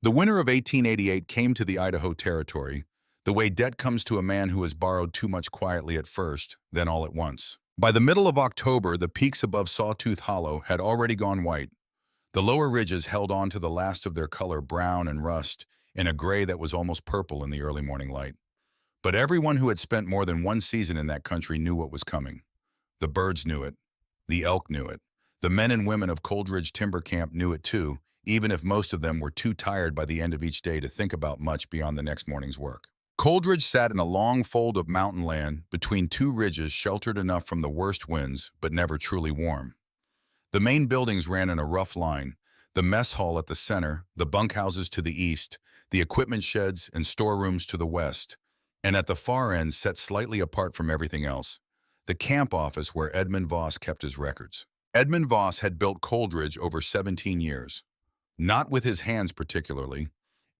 The winter of 1888 came to the Idaho Territory, the way debt comes to a man who has borrowed too much quietly at first, then all at once. By the middle of October, the peaks above Sawtooth Hollow had already gone white. The lower ridges held on to the last of their color, brown and rust, in a gray that was almost purple in the early morning light. But everyone who had spent more than one season in that country knew what was coming. The birds knew it. The elk knew it. The men and women of Coldridge Timber Camp knew it too, even if most of them were too tired by the end of each day to think about much beyond the next morning's work. Coldridge sat in a long fold of mountain land between two ridges, sheltered enough from the worst winds, but never truly warm. The main buildings ran in a rough line, the mess hall at the center, the bunkhouses to the east, the equipment sheds and storerooms to the west, and at the far end, set slightly apart from everything else, the camp office where Edmund Voss kept his records. Edmund Voss had built Coldridge over 17 years. Not with his hands particularly.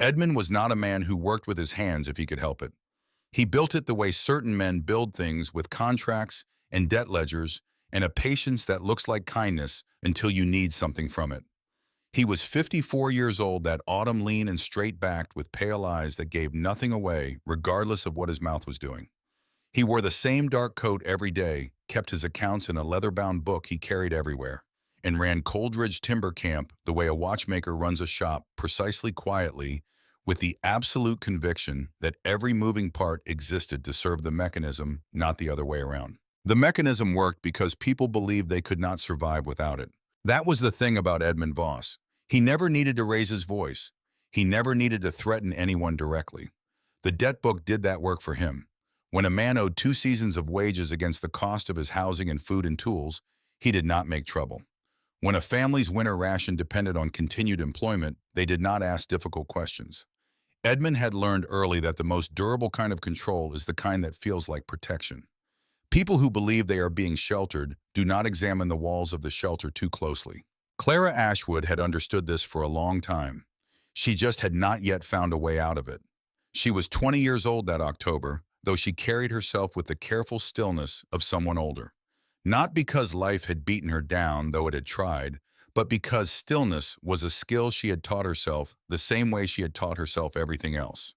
Edmund was not a man who worked with his hands if he could help it. He built it the way certain men build things, with contracts and debt ledgers and a patience that looks like kindness until you need something from it. He was 54 years old that autumn, lean and straight-backed, with pale eyes that gave nothing away regardless of what his mouth was doing. He wore the same dark coat every day, kept his accounts in a leather-bound book he carried everywhere, and ran Coldridge Timber Camp the way a watchmaker runs a shop, precisely, quietly, with the absolute conviction that every moving part existed to serve the mechanism, not the other way around. The mechanism worked because people believed they could not survive without it. That was the thing about Edmund Voss. He never needed to raise his voice. He never needed to threaten anyone directly. The debt book did that work for him. When a man owed 2 seasons of wages against the cost of his housing and food and tools, he did not make trouble. When a family's winter ration depended on continued employment, they did not ask difficult questions. Edmund had learned early that the most durable kind of control is the kind that feels like protection. People who believe they are being sheltered do not examine the walls of the shelter too closely. Clara Ashwood had understood this for a long time. She just had not yet found a way out of it. She was 20 years old that October, though she carried herself with the careful stillness of someone older. Not because life had beaten her down, though it had tried, but because stillness was a skill she had taught herself the same way she had taught herself everything else.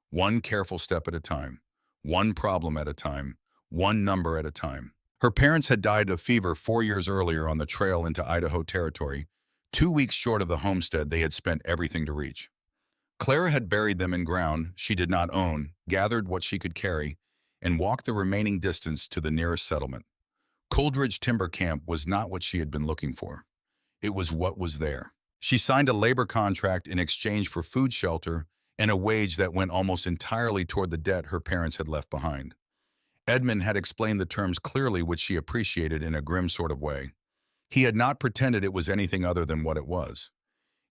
One careful step at a time, one problem at a time, one number at a time. Her parents had died of fever 4 years earlier on the trail into Idaho Territory, 2 weeks short of the homestead they had spent everything to reach. Clara had buried them in ground she did not own, gathered what she could carry, and walked the remaining distance to the nearest settlement. Coldridge Timber Camp was not what she had been looking for. It was what was there. She signed a labor contract in exchange for food, shelter, and a wage that went almost entirely toward the debt her parents had left behind. Edmund had explained the terms clearly, which she appreciated in a grim sort of way. He had not pretended it was anything other than what it was.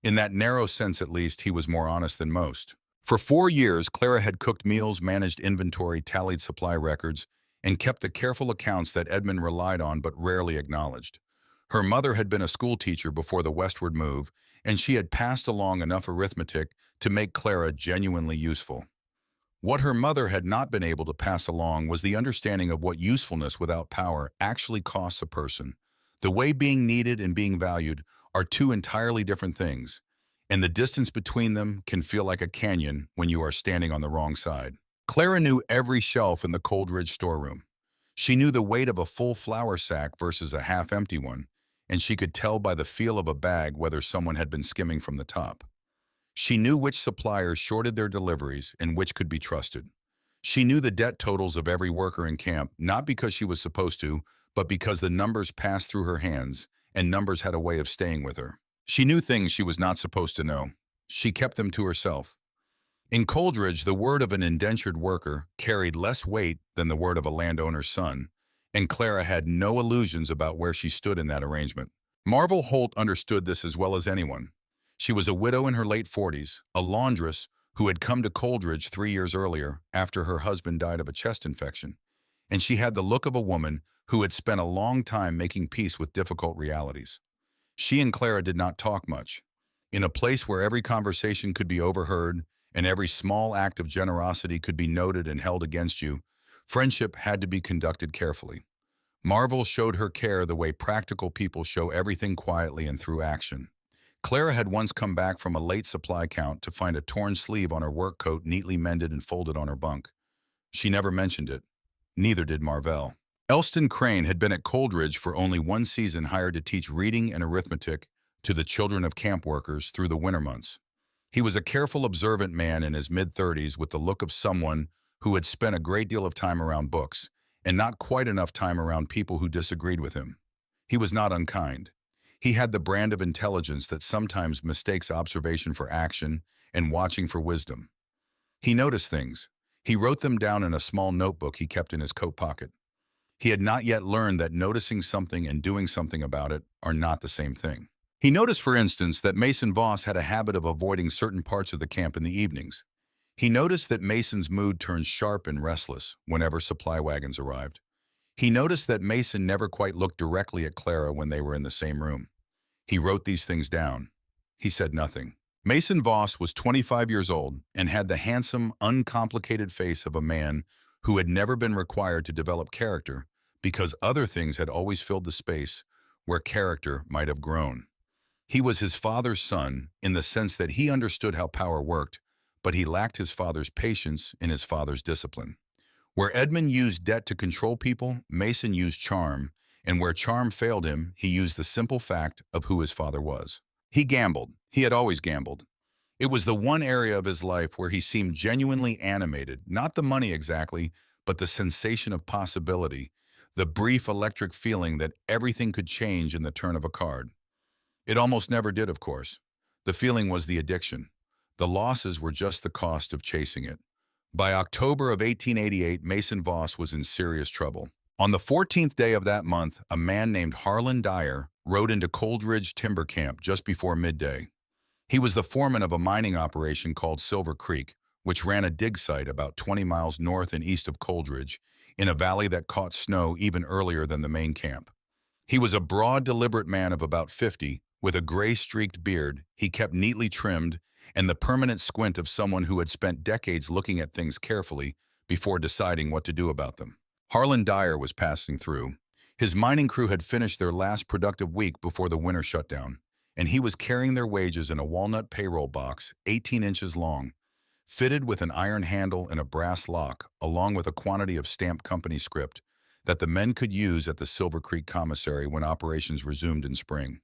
In that narrow sense, at least, he was more honest than most. For 4 years, Clara had cooked meals, managed inventory, tallied supply records, and kept the careful accounts that Edmund relied on but rarely acknowledged. Her mother had been a school teacher before the westward move, and she had passed along enough arithmetic to make Clara genuinely useful. What her mother had not been able to pass along was the understanding of what usefulness without power actually costs a person. The way being needed and being valued are 2 entirely different things, and the distance between them can feel like a canyon when you are standing on the wrong side. Clara knew every shelf in the Coldridge storeroom. She knew the weight of a full flour sack versus a half-empty one, and she could tell by the feel of a bag whether someone had been skimming from the top. She knew which suppliers shorted their deliveries and which could be trusted. She knew the debt totals of every worker in camp, not because she was supposed to, but because the numbers passed through her hands, and numbers had a way of staying with her. She knew things she was not supposed to know. She kept them to herself. In Coldridge, the word of an indentured worker carried less weight than the word of a landowner's son, and Clara had no illusions about where she stood in that arrangement. Marvel Holt understood this as well as anyone. She was a widow in her late 40s, a laundress who had come to Coldridge 3 years earlier after her husband died of a chest infection, and she had the look of a woman who had spent a long time making peace with difficult realities. She and Clara did not talk much. In a place where every conversation could be overheard and every small act of generosity could be noted and held against you, friendship had to be conducted carefully. Marvel showed her care the way practical people show everything, quietly and through action. Clara had once come back from a late supply count to find a torn sleeve on her work coat neatly mended and folded on her bunk. She never mentioned it. Neither did Marvell. Elston Crane had been at Coldridge for only one season, hired to teach reading and arithmetic to the children of camp workers through the winter months. He was a careful, observant man in his mid-30s with the look of someone who had spent a great deal of time around books and not quite enough time around people who disagreed with him. He was not unkind. He had the brand of intelligence that sometimes mistakes observation for action and watching for wisdom. He noticed things. He wrote them down in a small notebook he kept in his coat pocket. He had not yet learned that noticing something and doing something about it are not the same thing. He noticed, for instance, that Mason Voss had a habit of avoiding certain parts of the camp in the evenings. He noticed that Mason's mood turned sharp and restless whenever supply wagons arrived. He noticed that Mason never quite looked directly at Clara when they were in the same room. He wrote these things down. He said nothing. Mason Voss was 25 years old and had the handsome, uncomplicated face of a man who had never been required to develop character because other things had always filled the space where character might have grown. He was his father's son in the sense that he understood how power worked, but he lacked his father's patience and his father's discipline. Where Edmund used debt to control people, Mason used charm, and where charm failed him, he used the simple fact of who his father was. He gambled. He had always gambled. It was the one area of his life where he seemed genuinely animated, not the money exactly, but the sensation of possibility, the brief electric feeling that everything could change in the turn of a card. It almost never did, of course. The feeling was the addiction. The losses were just the cost of chasing it. By October of 1888, Mason Voss was in serious trouble. On the 14th day of that month, a man named Harlon Dyer rode into Coldridge Timber Camp just before midday. He was the foreman of a mining operation called Silver Creek, which ran a dig site about 20 miles north and east of Coldridge, in a valley that caught snow even earlier than the main camp. He was a broad, deliberate man of about 50, with a gray-streaked beard he kept neatly trimmed and the permanent squint of someone who had spent decades looking at things carefully before deciding what to do about them. Harlon Dyer was passing through. His mining crew had finished their last productive week before the winter shutdown, and he was carrying their wages in a walnut payroll box 18 inches long, fitted with an iron handle and a brass lock, along with a quantity of stamped company script that the men could use at the Silver Creek commissary when operations resumed in spring.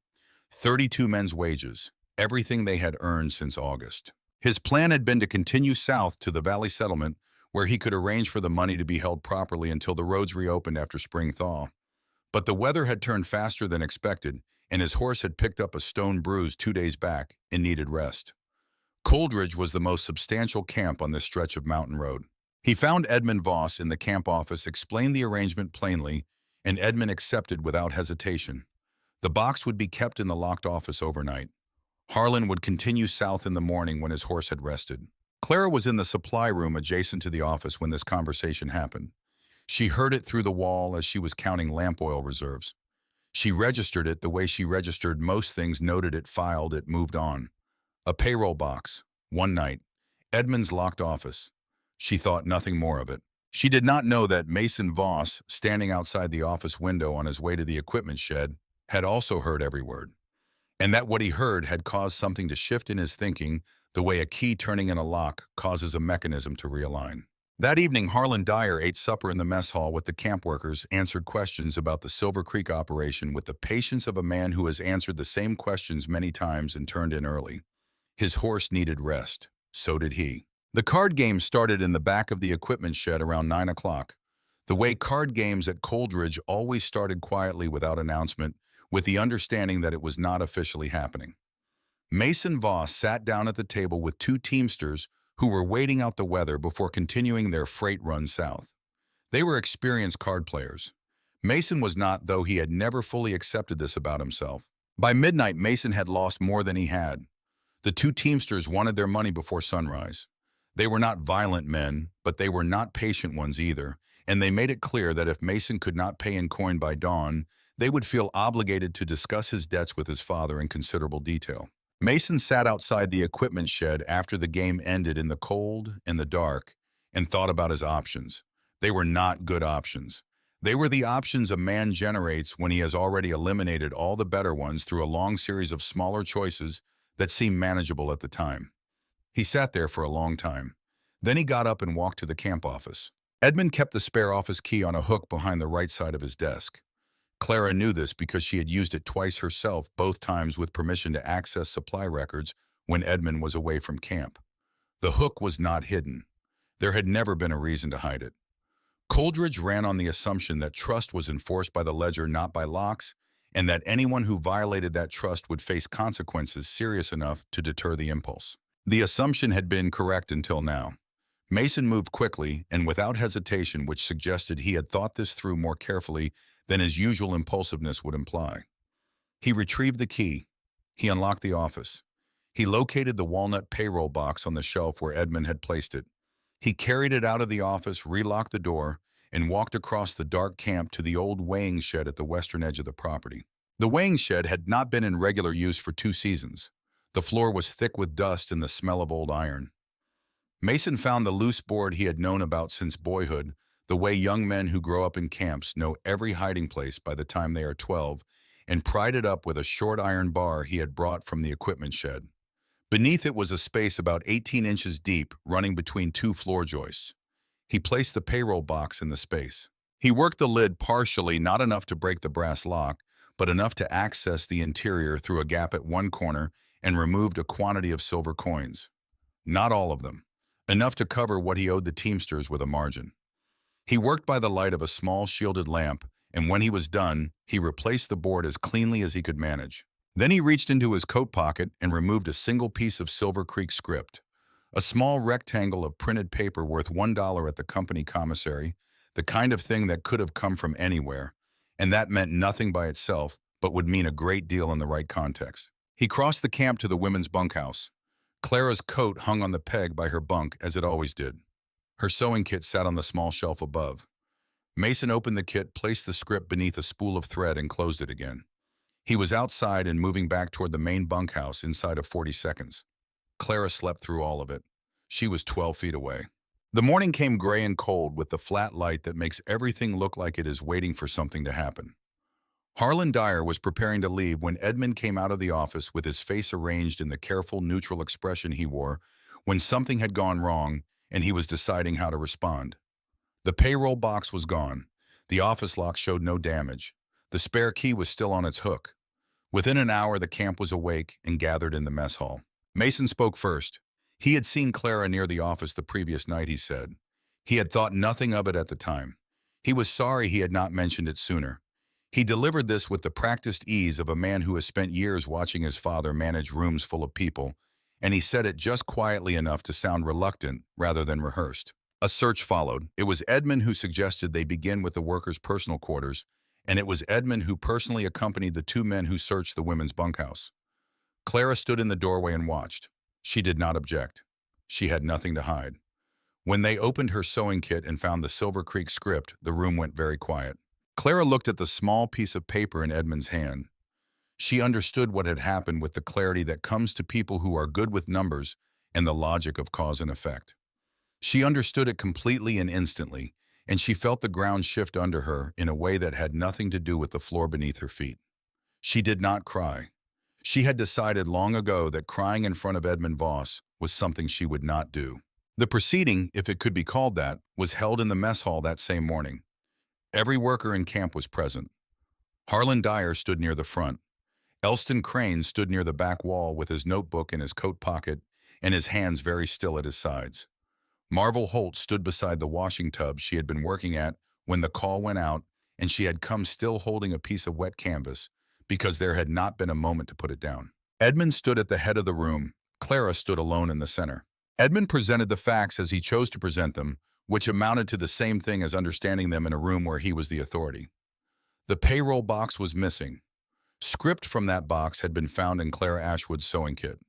32 men's wages, everything they had earned since August. His plan had been to continue south to the valley settlement, where he could arrange for the money to be held properly until the roads reopened after spring thaw. But the weather had turned faster than expected, and his horse had picked up a stone bruise 2 days back and needed rest. Coldridge was the most substantial camp on this stretch of mountain road. He found Edmund Voss in the camp office, explained the arrangement plainly, and Edmund accepted without hesitation. The box would be kept in the locked office overnight. Harlon would continue south in the morning when his horse had rested. Clara was in the supply room adjacent to the office when this conversation happened. She heard it through the wall as she was counting lamp oil reserves. She registered it the way she registered most things, noted it, filed it, moved on. A payroll box. One night. Edmund's locked office. She thought nothing more of it. She did not know that Mason Voss, standing outside the office window on his way to the equipment shed, had also heard every word, and that what he heard had caused something to shift in his thinking the way a key turning in a lock causes a mechanism to realign. That evening, Harlon Dyer ate supper in the mess hall with the camp workers, answered questions about the Silver Creek operation with the patience of a man who has answered the same questions many times and turned in early. His horse needed rest. So did he. The card game started in the back of the equipment shed around 9 o'clock. The way card games at Coldridge always started quietly without announcement, with the understanding that it was not officially happening. Mason Voss sat down at the table with 2 teamsters who were waiting out the weather before continuing their freight run south. They were experienced card players. Mason was not, though he had never fully accepted this about himself. By midnight, Mason had lost more than he had. The 2 teamsters wanted their money before sunrise. They were not violent men, but they were not patient ones either, and they made it clear that if Mason could not pay in coin by dawn, they would feel obligated to discuss his debts with his father in considerable detail. Mason sat outside the equipment shed after the game ended in the cold and the dark and thought about his options. They were not good options. They were the options a man generates when he has already eliminated all the better ones through a long series of smaller choices that seemed manageable at the time. He sat there for a long time. Then he got up and walked to the camp office. Edmund kept the spare office key on a hook behind the right side of his desk. Clara knew this because she had used it twice herself, both times with permission to access supply records when Edmund was away from camp. The hook was not hidden. There had never been a reason to hide it. Coldridge ran on the assumption that trust was enforced by the ledger, not by locks, and that anyone who violated that trust would face consequences serious enough to deter the impulse. The assumption had been correct until now. Mason moved quickly and without hesitation, which suggested he had thought this through more carefully than his usual impulsiveness would imply. He retrieved the key. He unlocked the office. He located the walnut payroll box on the shelf where Edmund had placed it. He carried it out of the office, relocked the door, and walked across the dark camp to the old weighing shed at the western edge of the property. The weighing shed had not been in regular use for 2 seasons. The floor was thick with dust and the smell of old iron. Mason found the loose board he had known about since boyhood, the way young men who grow up in camps know every hiding place by the time they are 12, and pried it up with a short iron bar he had brought from the equipment shed. Beneath it was a space about 18 inches deep, running between 2 floor joists. He placed the payroll box in the space. He worked the lid partially, not enough to break the brass lock, but enough to access the interior through a gap at one corner, and removed a quantity of silver coins. Not all of them. Enough to cover what he owed the teamsters with a margin. He worked by the light of a small shielded lamp, and when he was done, he replaced the board as cleanly as he could manage. Then he reached into his coat pocket and removed a single piece of Silver Creek script, a small rectangle of printed paper worth $1 at the company commissary, the kind of thing that could have come from anywhere, and that meant nothing by itself, but would mean a great deal in the right context. He crossed the camp to the women's bunkhouse. Clara's coat hung on the peg by her bunk, as it always did. Her sewing kit sat on the small shelf above. Mason opened the kit, placed the script beneath a spool of thread, and closed it again. He was outside and moving back toward the main bunkhouse inside of 40 seconds. Clara slept through all of it. She was 12 feet away. The morning came gray and cold with the flat light that makes everything look like it is waiting for something to happen. Harlon Dyer was preparing to leave when Edmund came out of the office with his face arranged in the careful, neutral expression he wore when something had gone wrong and he was deciding how to respond. The payroll box was gone. The office lock showed no damage. The spare key was still on its hook. Within an hour, the camp was awake and gathered in the mess hall. Mason spoke first. He had seen Clara near the office the previous night, he said. He had thought nothing of it at the time. He was sorry he had not mentioned it sooner. He delivered this with the practiced ease of a man who has spent years watching his father manage rooms full of people, and he said it just quietly enough to sound reluctant rather than rehearsed. A search followed. It was Edmund who suggested they begin with the workers' personal quarters, and it was Edmund who personally accompanied the 2 men who searched the women's bunkhouse. Clara stood in the doorway and watched. She did not object. She had nothing to hide. When they opened her sewing kit and found the Silver Creek script, the room went very quiet. Clara looked at the small piece of paper in Edmund's hand. She understood what had happened with the clarity that comes to people who are good with numbers and the logic of cause and effect. She understood it completely and instantly, and she felt the ground shift under her in a way that had nothing to do with the floor beneath her feet. She did not cry. She had decided long ago that crying in front of Edmund Voss was something she would not do. The proceeding, if it could be called that, was held in the mess hall that same morning. Every worker in camp was present. Harlon Dyer stood near the front. Elston Crane stood near the back wall with his notebook in his coat pocket and his hands very still at his sides. Marvel Holt stood beside the washing tub she had been working at when the call went out, and she had come still holding a piece of wet canvas because there had not been a moment to put it down. Edmund stood at the head of the room. Clara stood alone in the center. Edmund presented the facts as he chose to present them, which amounted to the same thing as understanding them in a room where he was the authority. The payroll box was missing. Script from that box had been found in Clara Ashwood's sewing kit.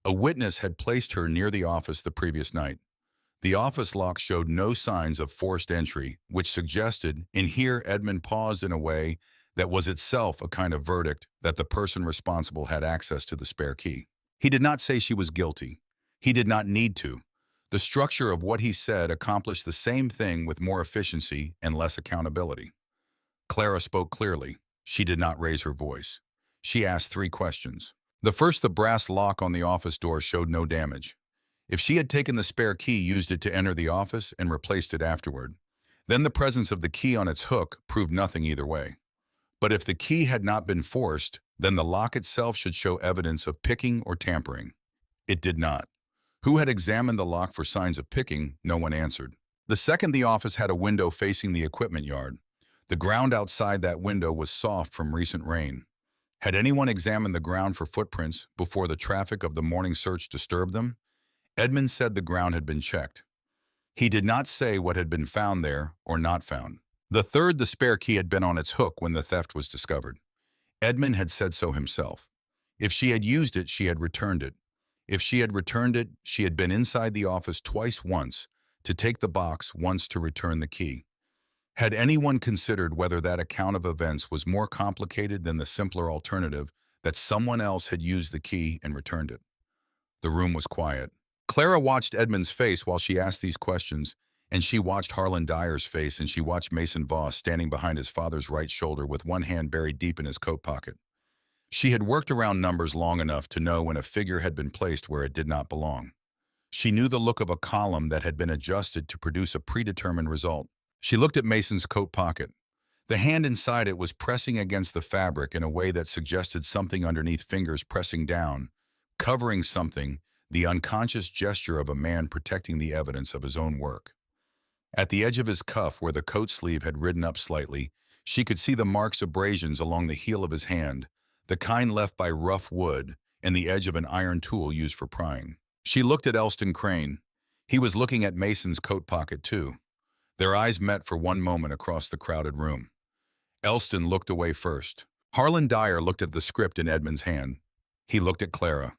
A witness had placed her near the office the previous night. The office lock showed no signs of forced entry, which suggested, and here Edmund paused in a way that was itself a kind of verdict, that the person responsible had access to the spare key. He did not say she was guilty. He did not need to. The structure of what he said accomplished the same thing with more efficiency and less accountability. Clara spoke clearly. She did not raise her voice. She asked 3 questions. The brass lock on the office door showed no damage. If she had taken the spare key, used it to enter the office, and replaced it afterward, then the presence of the key on its hook proved nothing either way. But if the key had not been forced, then the lock itself should show evidence of picking or tampering. It did not. Who had examined the lock for signs of picking? No one answered. The second, the office had a window facing the equipment yard. The ground outside that window was soft from recent rain. Had anyone examined the ground for footprints before the traffic of the morning search disturbed them? Edmund said the ground had been checked. He did not say what had been found there or not found. The third, the spare key had been on its hook when the theft was discovered. Edmund had said so himself. If she had used it, she had returned it. If she had returned it, she had been inside the office twice, once to take the box, once to return the key. Had anyone considered whether that account of events was more complicated than the simpler alternative that someone else had used the key and returned it? The room was quiet. Clara watched Edmund's face while she asked these questions, and she watched Harlon Dyer's face, and she watched Mason Voss standing behind his father's right shoulder with one hand buried deep in his coat pocket. She had worked around numbers long enough to know when a figure had been placed where it did not belong. She knew the look of a column that had been adjusted to produce a predetermined result. She looked at Mason's coat pocket. The hand inside it was pressing against the fabric in a way that suggested something underneath, fingers pressing down, covering something, the unconscious gesture of a man protecting the evidence of his own work. At the edge of his cuff, where the coat sleeve had ridden up slightly, she could see the marks of abrasions along the heel of his hand, the kind left by rough wood and the edge of an iron tool used for prying. She looked at Elston Crane. He was looking at Mason's coat pocket too. Their eyes met for one moment across the crowded room. Elston looked away first. Harlon Dyer looked at the script in Edmund's hand. He looked at Clara.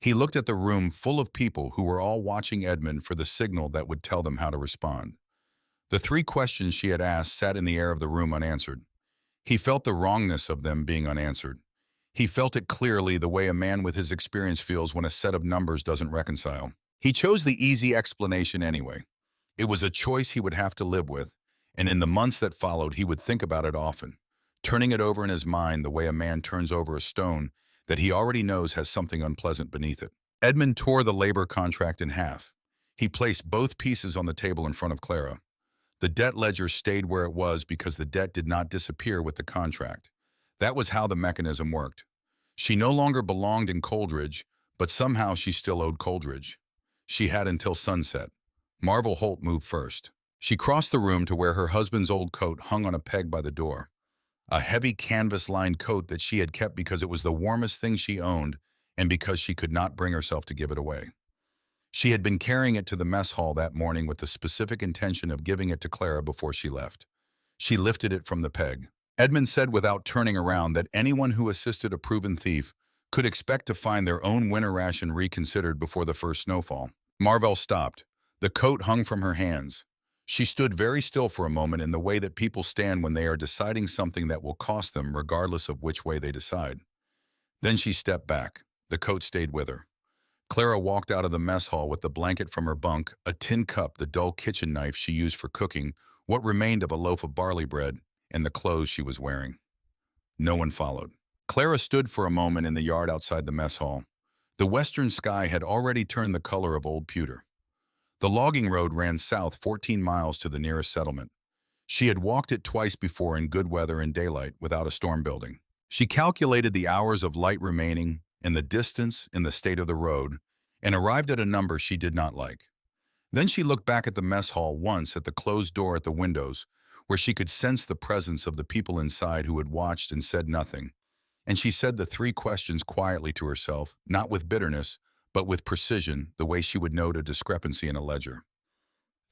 He looked at the room full of people who were all watching Edmund for the signal that would tell them how to respond. The three questions she had asked sat in the air of the room unanswered. He felt the wrongness of them being unanswered. He felt it clearly, the way a man with his experience feels when a set of numbers doesn't reconcile. He chose the easy explanation anyway. It was a choice he would have to live with, and in the months that followed he would think about it often, turning it over in his mind the way a man turns over a stone that he already knows has something unpleasant beneath it. Edmund tore the labor contract in half. He placed both pieces on the table in front of Clara. The debt ledger stayed where it was because the debt did not disappear with the contract. That was how the mechanism worked. She no longer belonged in Coldridge, but somehow she still owed Coldridge. She had until sunset. Marvel Holt moved first. She crossed the room to where her husband's old coat hung on a peg by the door. A heavy canvas-lined coat that she had kept because it was the warmest thing she owned and because she could not bring herself to give it away. She had been carrying it to the mess hall that morning with the specific intention of giving it to Clara before she left. She lifted it from the peg. Edmund said without turning around that anyone who assisted a proven thief could expect to find their own winter ration reconsidered before the first snowfall. Marvel stopped. The coat hung from her hands. She stood very still for a moment, in the way that people stand when they are deciding something that will cost them regardless of which way they decide. Then she stepped back. The coat stayed with her. Clara walked out of the mess hall with the blanket from her bunk, a tin cup, the dull kitchen knife she used for cooking, what remained of a loaf of barley bread, and the clothes she was wearing. No one followed. Clara stood for a moment in the yard outside the mess hall. The western sky had already turned the color of old pewter. The logging road ran south 14 miles to the nearest settlement. She had walked it twice before in good weather and daylight without a storm building. She calculated the hours of light remaining and the distance and the state of the road, and arrived at a number she did not like. Then she looked back at the mess hall once, at the closed door at the windows, where she could sense the presence of the people inside who had watched and said nothing, and she said the three questions quietly to herself, not with bitterness, but with precision, the way she would note a discrepancy in a ledger.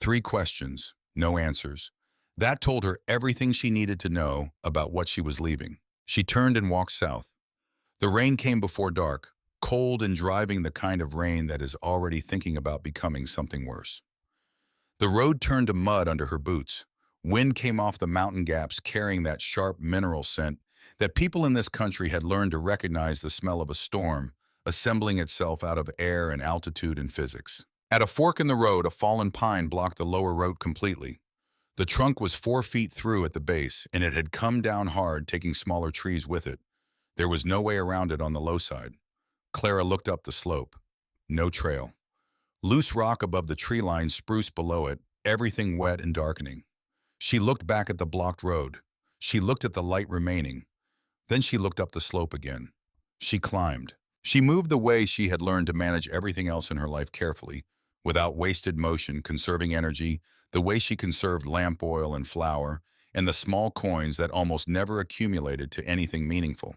3 questions, no answers. That told her everything she needed to know about what she was leaving. She turned and walked south. The rain came before dark, cold and driving, the kind of rain that is already thinking about becoming something worse. The road turned to mud under her boots. Wind came off the mountain gaps carrying that sharp mineral scent that people in this country had learned to recognize, the smell of a storm, assembling itself out of air and altitude and physics. At a fork in the road, a fallen pine blocked the lower road completely. The trunk was 4 feet through at the base, and it had come down hard, taking smaller trees with it. There was no way around it on the low side. Clara looked up the slope. No trail. Loose rock above the tree line, spruce below it, everything wet and darkening. She looked back at the blocked road. She looked at the light remaining. Then she looked up the slope again. She climbed. She moved the way she had learned to manage everything else in her life carefully, without wasted motion, conserving energy, the way she conserved lamp oil and flour, and the small coins that almost never accumulated to anything meaningful.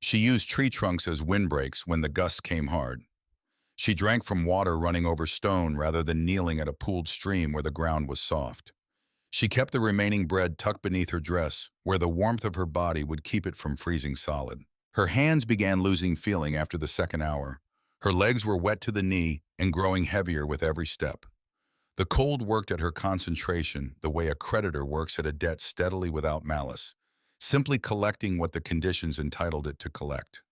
She used tree trunks as windbreaks when the gusts came hard. She drank from water running over stone rather than kneeling at a pooled stream where the ground was soft. She kept the remaining bread tucked beneath her dress, where the warmth of her body would keep it from freezing solid. Her hands began losing feeling after the second hour. Her legs were wet to the knee and growing heavier with every step. The cold worked at her concentration the way a creditor works at a debt steadily without malice, simply collecting what the conditions entitled it to collect.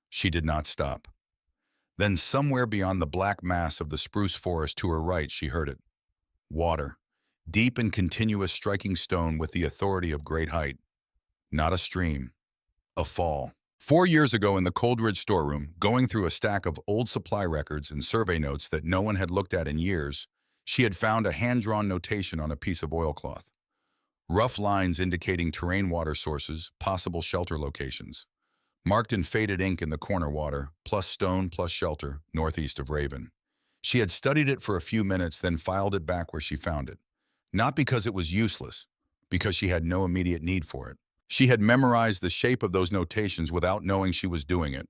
She did not stop. Then somewhere beyond the black mass of the spruce forest to her right, she heard it. Water. Deep and continuous, striking stone with the authority of great height. Not a stream. A fall. 4 years ago in the Coldridge storeroom, going through a stack of old supply records and survey notes that no one had looked at in years, she had found a hand-drawn notation on a piece of oilcloth. Rough lines indicating terrain water sources, possible shelter locations. Marked in faded ink in the corner water, plus stone plus shelter, northeast of Raven. She had studied it for a few minutes, then filed it back where she found it. Not because it was useless, because she had no immediate need for it. She had memorized the shape of those notations without knowing she was doing it,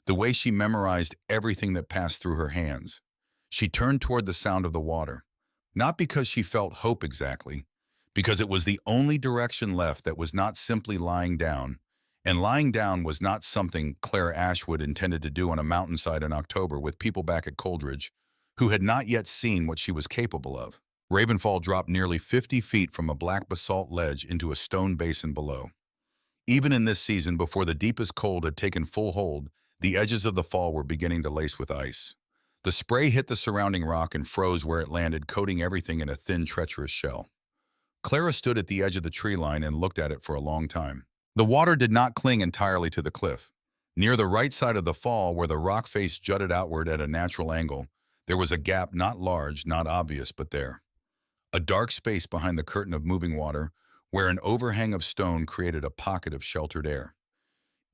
the way she memorized everything that passed through her hands. She turned toward the sound of the water, not because she felt hope exactly, because it was the only direction left that was not simply lying down, and lying down was not something Clara Ashwood intended to do on a mountainside in October with people back at Coldridge who had not yet seen what she was capable of. Ravenfall dropped nearly 50 feet from a black basalt ledge into a stone basin below. Even in this season, before the deepest cold had taken full hold, the edges of the fall were beginning to lace with ice. The spray hit the surrounding rock and froze where it landed, coating everything in a thin, treacherous shell. Clara stood at the edge of the tree line and looked at it for a long time. The water did not cling entirely to the cliff. Near the right side of the fall, where the rock face jutted outward at a natural angle, there was a gap not large, not obvious, but there. A dark space behind the curtain of moving water, where an overhang of stone created a pocket of sheltered air.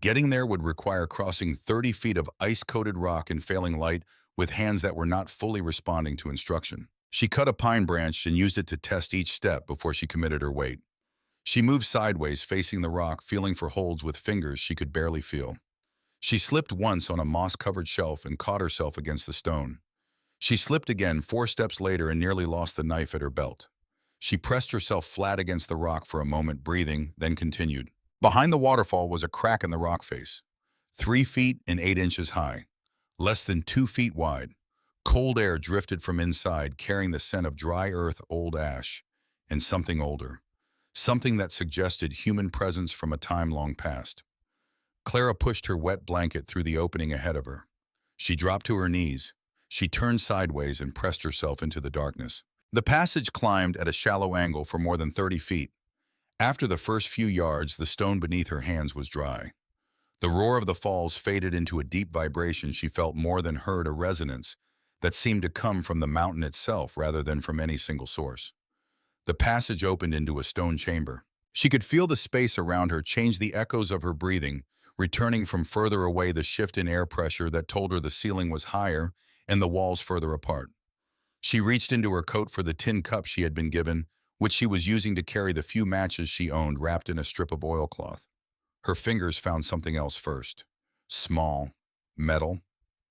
Getting there would require crossing 30 feet of ice-coated rock and failing light with hands that were not fully responding to instruction. She cut a pine branch and used it to test each step before she committed her weight. She moved sideways, facing the rock, feeling for holds with fingers she could barely feel. She slipped once on a moss-covered shelf and caught herself against the stone. She slipped again 4 steps later and nearly lost the knife at her belt. She pressed herself flat against the rock for a moment, breathing, then continued. Behind the waterfall was a crack in the rock face, 3 feet and 8 inches high, less than 2 feet wide. Cold air drifted from inside, carrying the scent of dry earth, old ash, and something older, something that suggested human presence from a time long past. Clara pushed her wet blanket through the opening ahead of her. She dropped to her knees. She turned sideways and pressed herself into the darkness. The passage climbed at a shallow angle for more than 30 feet. After the first few yards, the stone beneath her hands was dry. The roar of the falls faded into a deep vibration she felt more than heard, a resonance that seemed to come from the mountain itself rather than from any single source. The passage opened into a stone chamber. She could feel the space around her change, the echoes of her breathing, returning from further away, the shift in air pressure that told her the ceiling was higher and the walls further apart. She reached into her coat for the tin cup she had been given, which she was using to carry the few matches she owned wrapped in a strip of oilcloth. Her fingers found something else first. Small, metal,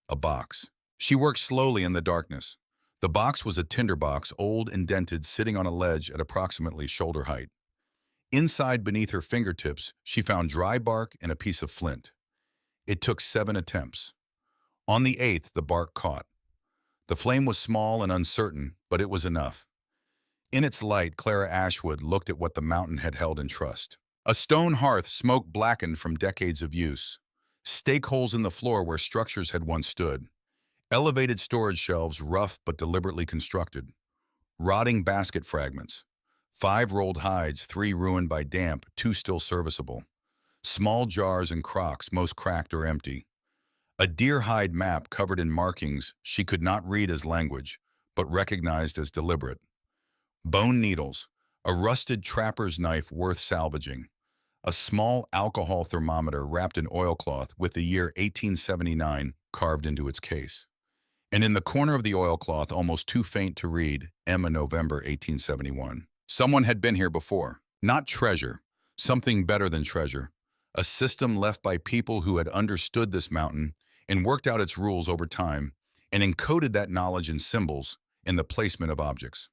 a box. She worked slowly in the darkness. The box was a tinderbox, old and dented, sitting on a ledge at approximately shoulder height. Inside, beneath her fingertips, she found dry bark and a piece of flint. It took 7 attempts. On the 8th, the bark caught. The flame was small and uncertain, but it was enough. In its light, Clara Ashwood looked at what the mountain had held in trust. A stone hearth, smoke blackened from decades of use. Stake holes in the floor where structures had once stood. Elevated storage shelves, rough but deliberately constructed. Rotting basket fragments. 5 rolled hides, 3 ruined by damp, 2 still serviceable. Small jars and crocks, most cracked or empty. A deerhide map covered in markings she could not read as language, but recognized as deliberate. Bone needles, a rusted trapper's knife worth salvaging, a small alcohol thermometer wrapped in oilcloth with the year 1879 carved into its case. And in the corner of the oilcloth, almost too faint to read, Emma November 1871. Someone had been here before. Not treasure, something better than treasure. A system left by people who had understood this mountain and worked out its rules over time and encoded that knowledge in symbols in the placement of objects.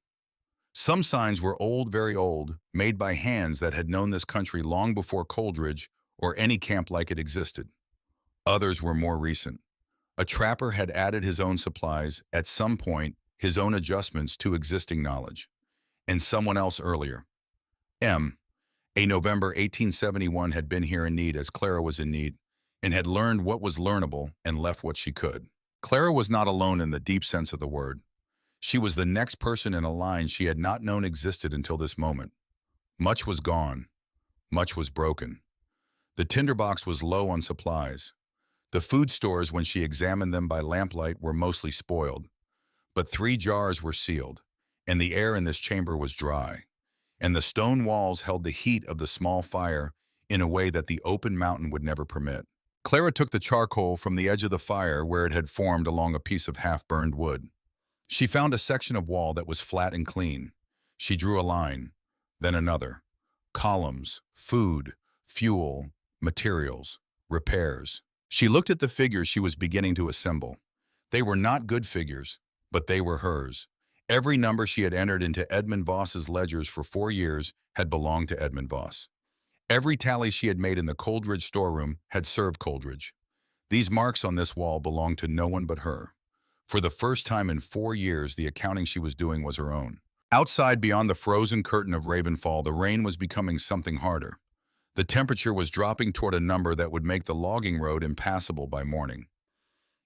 Some signs were old, very old, made by hands that had known this country long before Coldridge or any camp like it existed. Others were more recent. A trapper had added his own supplies, at some point, his own adjustments to existing knowledge. And someone else earlier. A November 1871 had been here in need as Clara was in need, and had learned what was learnable and left what she could. Clara was not alone in the deep sense of the word. She was the next person in a line she had not known existed until this moment. Much was gone. Much was broken. The tinderbox was low on supplies. The food stores, when she examined them by lamplight, were mostly spoiled. But 3 jars were sealed, and the air in this chamber was dry. And the stone walls held the heat of the small fire in a way that the open mountain would never permit. Clara took the charcoal from the edge of the fire where it had formed along a piece of half-burned wood. She found a section of wall that was flat and clean. She drew a line, then another. Columns, food, fuel, materials, repairs. She looked at the figures she was beginning to assemble. They were not good figures, but they were hers. Every number she had entered into Edmund Voss's ledgers for 4 years had belonged to Edmund Voss. Every tally she had made in the Coldridge storeroom had served Coldridge. These marks on this wall belonged to no one but her. For the first time in 4 years, the accounting she was doing was her own. Outside, beyond the frozen curtain of Ravenfall, the rain was becoming something harder. The temperature was dropping toward a number that would make the logging road impassable by morning.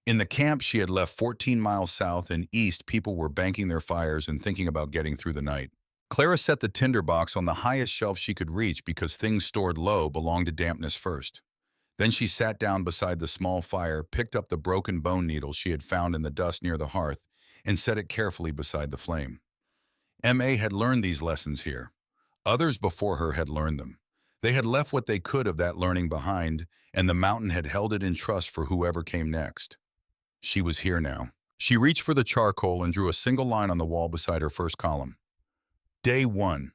In the camp she had left 14 miles south and east, people were banking their fires and thinking about getting through the night. Clara set the tinder box on the highest shelf she could reach because things stored low belonged to dampness first. Then she sat down beside the small fire, picked up the broken bone needle she had found in the dust near the hearth, and set it carefully beside the flame. M.A. had learned these lessons here. Others before her had learned them. They had left what they could of that learning behind, and the mountain had held it in trust for whoever came next. She was here now. She reached for the charcoal and drew a single line on the wall beside her first column. Day 1.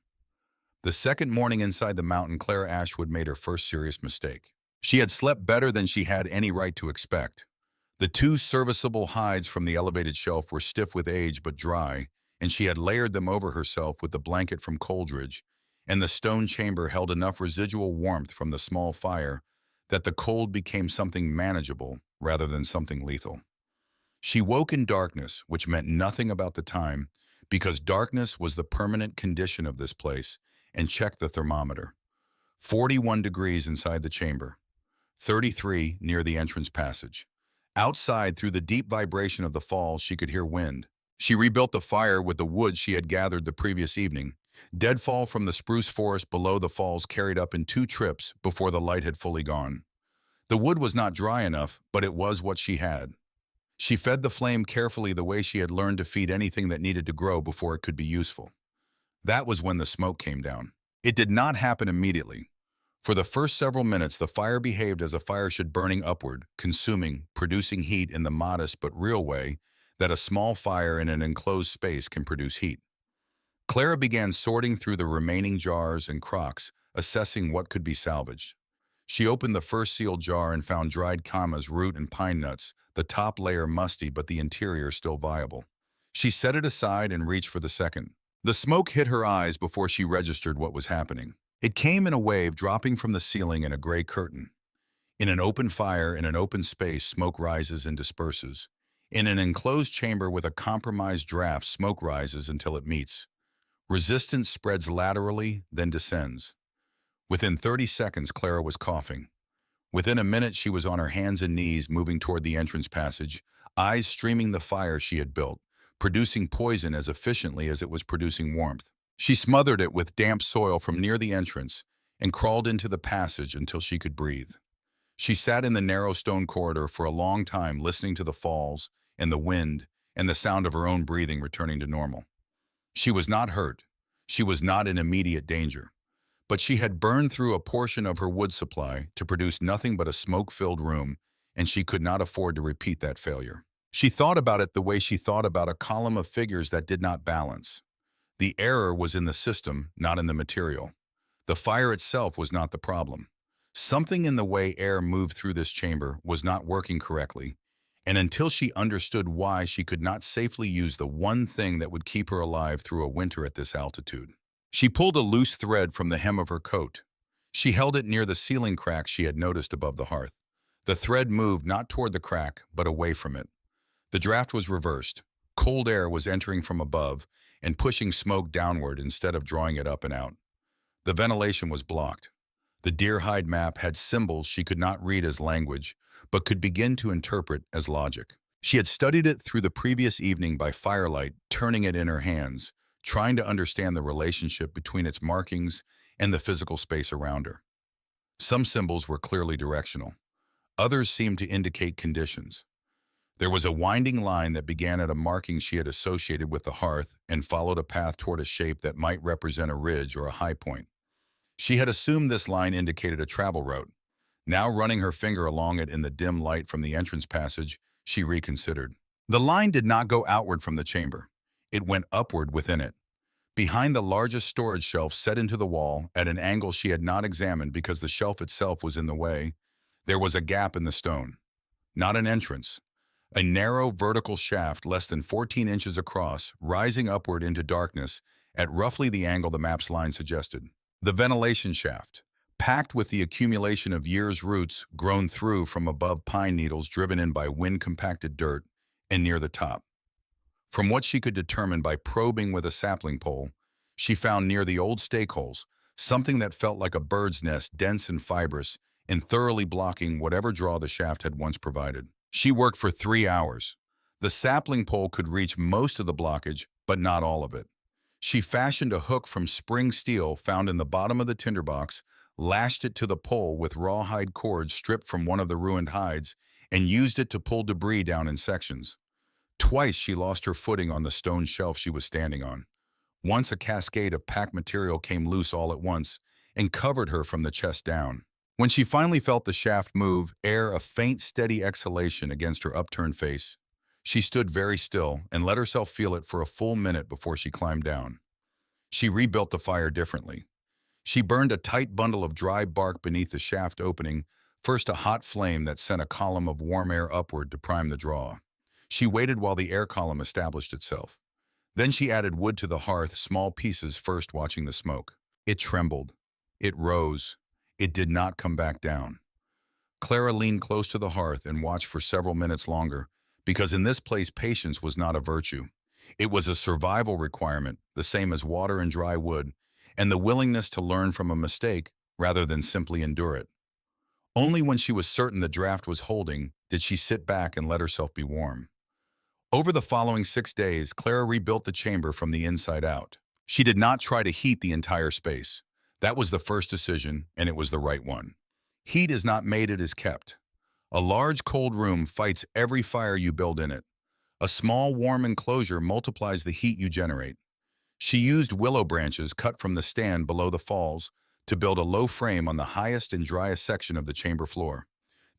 The second morning inside the mountain, Clara Ashwood made her first serious mistake. She had slept better than she had any right to expect. The 2 serviceable hides from the elevated shelf were stiff with age but dry, and she had layered them over herself with the blanket from Coldridge, and the stone chamber held enough residual warmth from the small fire that the cold became something manageable rather than something lethal. She woke in darkness, which meant nothing about the time, because darkness was the permanent condition of this place, and checked the thermometer. 41 degrees inside the chamber. 33 near the entrance passage. Outside, through the deep vibration of the falls, she could hear wind. She rebuilt the fire with the wood she had gathered the previous evening. Deadfall from the spruce forest below the falls carried up in 2 trips before the light had fully gone. The wood was not dry enough, but it was what she had. She fed the flame carefully the way she had learned to feed anything that needed to grow before it could be useful. That was when the smoke came down. It did not happen immediately. For the first several minutes, the fire behaved as a fire should, burning upward, consuming, producing heat in the modest but real way that a small fire in an enclosed space can produce heat. Clara began sorting through the remaining jars and crocks, assessing what could be salvaged. She opened the first sealed jar and found dried camas, root, and pine nuts, the top layer musty but the interior still viable. She set it aside and reached for the second. The smoke hit her eyes before she registered what was happening. It came in a wave, dropping from the ceiling in a gray curtain. In an open fire, in an open space, smoke rises and disperses. In an enclosed chamber with a compromised draft, smoke rises until it meets. Resistance spreads laterally, then descends. Within 30 seconds, Clara was coughing. Within a minute, she was on her hands and knees, moving toward the entrance passage, eyes streaming the fire she had built, producing poison as efficiently as it was producing warmth. She smothered it with damp soil from near the entrance and crawled into the passage until she could breathe. She sat in the narrow stone corridor for a long time, listening to the falls and the wind and the sound of her own breathing returning to normal. She was not hurt. She was not in immediate danger. But she had burned through a portion of her wood supply to produce nothing but a smoke-filled room, and she could not afford to repeat that failure. She thought about it the way she thought about a column of figures that did not balance. The error was in the system, not in the material. The fire itself was not the problem. Something in the way air moved through this chamber was not working correctly, and until she understood why, she could not safely use the one thing that would keep her alive through a winter at this altitude. She pulled a loose thread from the hem of her coat. She held it near the ceiling crack she had noticed above the hearth. The thread moved not toward the crack, but away from it. The draft was reversed. Cold air was entering from above and pushing smoke downward instead of drawing it up and out. The ventilation was blocked. The deerhide map had symbols she could not read as language, but could begin to interpret as logic. She had studied it through the previous evening by firelight, turning it in her hands, trying to understand the relationship between its markings and the physical space around her. Some symbols were clearly directional. Others seemed to indicate conditions. There was a winding line that began at a marking she had associated with the hearth and followed a path toward a shape that might represent a ridge or a high point. She had assumed this line indicated a travel route. Now, running her finger along it in the dim light from the entrance passage, she reconsidered. The line did not go outward from the chamber. It went upward within it. Behind the largest storage shelf set into the wall, at an angle she had not examined because the shelf itself was in the way, there was a gap in the stone. Not an entrance. A narrow vertical shaft less than 14 inches across, rising upward into darkness at roughly the angle the map's line suggested. The ventilation shaft, packed with the accumulation of years' roots grown through from above pine needles driven in by wind-compacted dirt, and near the top. From what she could determine by probing with a sapling pole, she found near the old stake holes something that felt like a bird's nest, dense and fibrous, and thoroughly blocking whatever draw the shaft had once provided. She worked for 3 hours. The sapling pole could reach most of the blockage, but not all of it. She fashioned a hook from spring steel found in the bottom of the tinderbox, lashed it to the pole with rawhide cords stripped from one of the ruined hides, and used it to pull debris down in sections. Twice she lost her footing on the stone shelf she was standing on. Once a cascade of packed material came loose all at once and covered her from the chest down. When she finally felt the shaft move, air a faint, steady exhalation against her upturned face, she stood very still and let herself feel it for a full minute before she climbed down. She rebuilt the fire differently. She burned a tight bundle of dry bark beneath the shaft opening, first a hot flame that sent a column of warm air upward to prime the draw. She waited while the air column established itself. Then she added wood to the hearth, small pieces first, watching the smoke. It trembled. It rose. It did not come back down. Clara leaned close to the hearth and watched for several minutes longer, because in this place patience was not a virtue. It was a survival requirement, the same as water and dry wood, and the willingness to learn from a mistake rather than simply endure it. Only when she was certain the draft was holding did she sit back and let herself be warm. Over the following 6 days, Clara rebuilt the chamber from the inside out. She did not try to heat the entire space. That was the first decision, and it was the right one. Heat is not made, it is kept. A large cold room fights every fire you build in it. A small warm enclosure multiplies the heat you generate. She used willow branches cut from the stand below the falls to build a low frame on the highest and driest section of the chamber floor.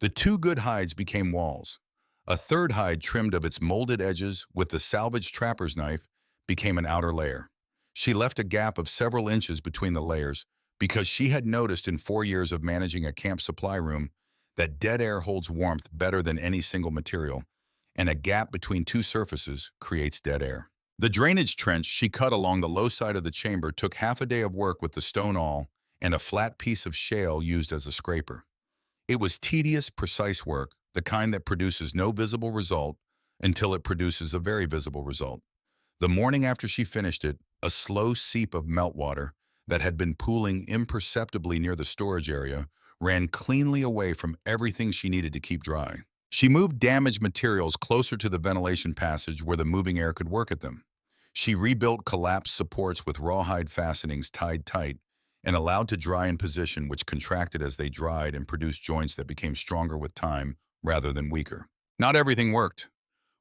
The 2 good hides became walls. A third hide trimmed of its molded edges with the salvaged trapper's knife became an outer layer. She left a gap of several inches between the layers because she had noticed in 4 years of managing a camp supply room that dead air holds warmth better than any single material, and a gap between 2 surfaces creates dead air. The drainage trench she cut along the low side of the chamber took half a day of work with the stone awl and a flat piece of shale used as a scraper. It was tedious, precise work, the kind that produces no visible result until it produces a very visible result. The morning after she finished it, a slow seep of meltwater that had been pooling imperceptibly near the storage area ran cleanly away from everything she needed to keep dry. She moved damaged materials closer to the ventilation passage where the moving air could work at them. She rebuilt collapsed supports with rawhide fastenings tied tight and allowed to dry in position, which contracted as they dried and produced joints that became stronger with time rather than weaker. Not everything worked.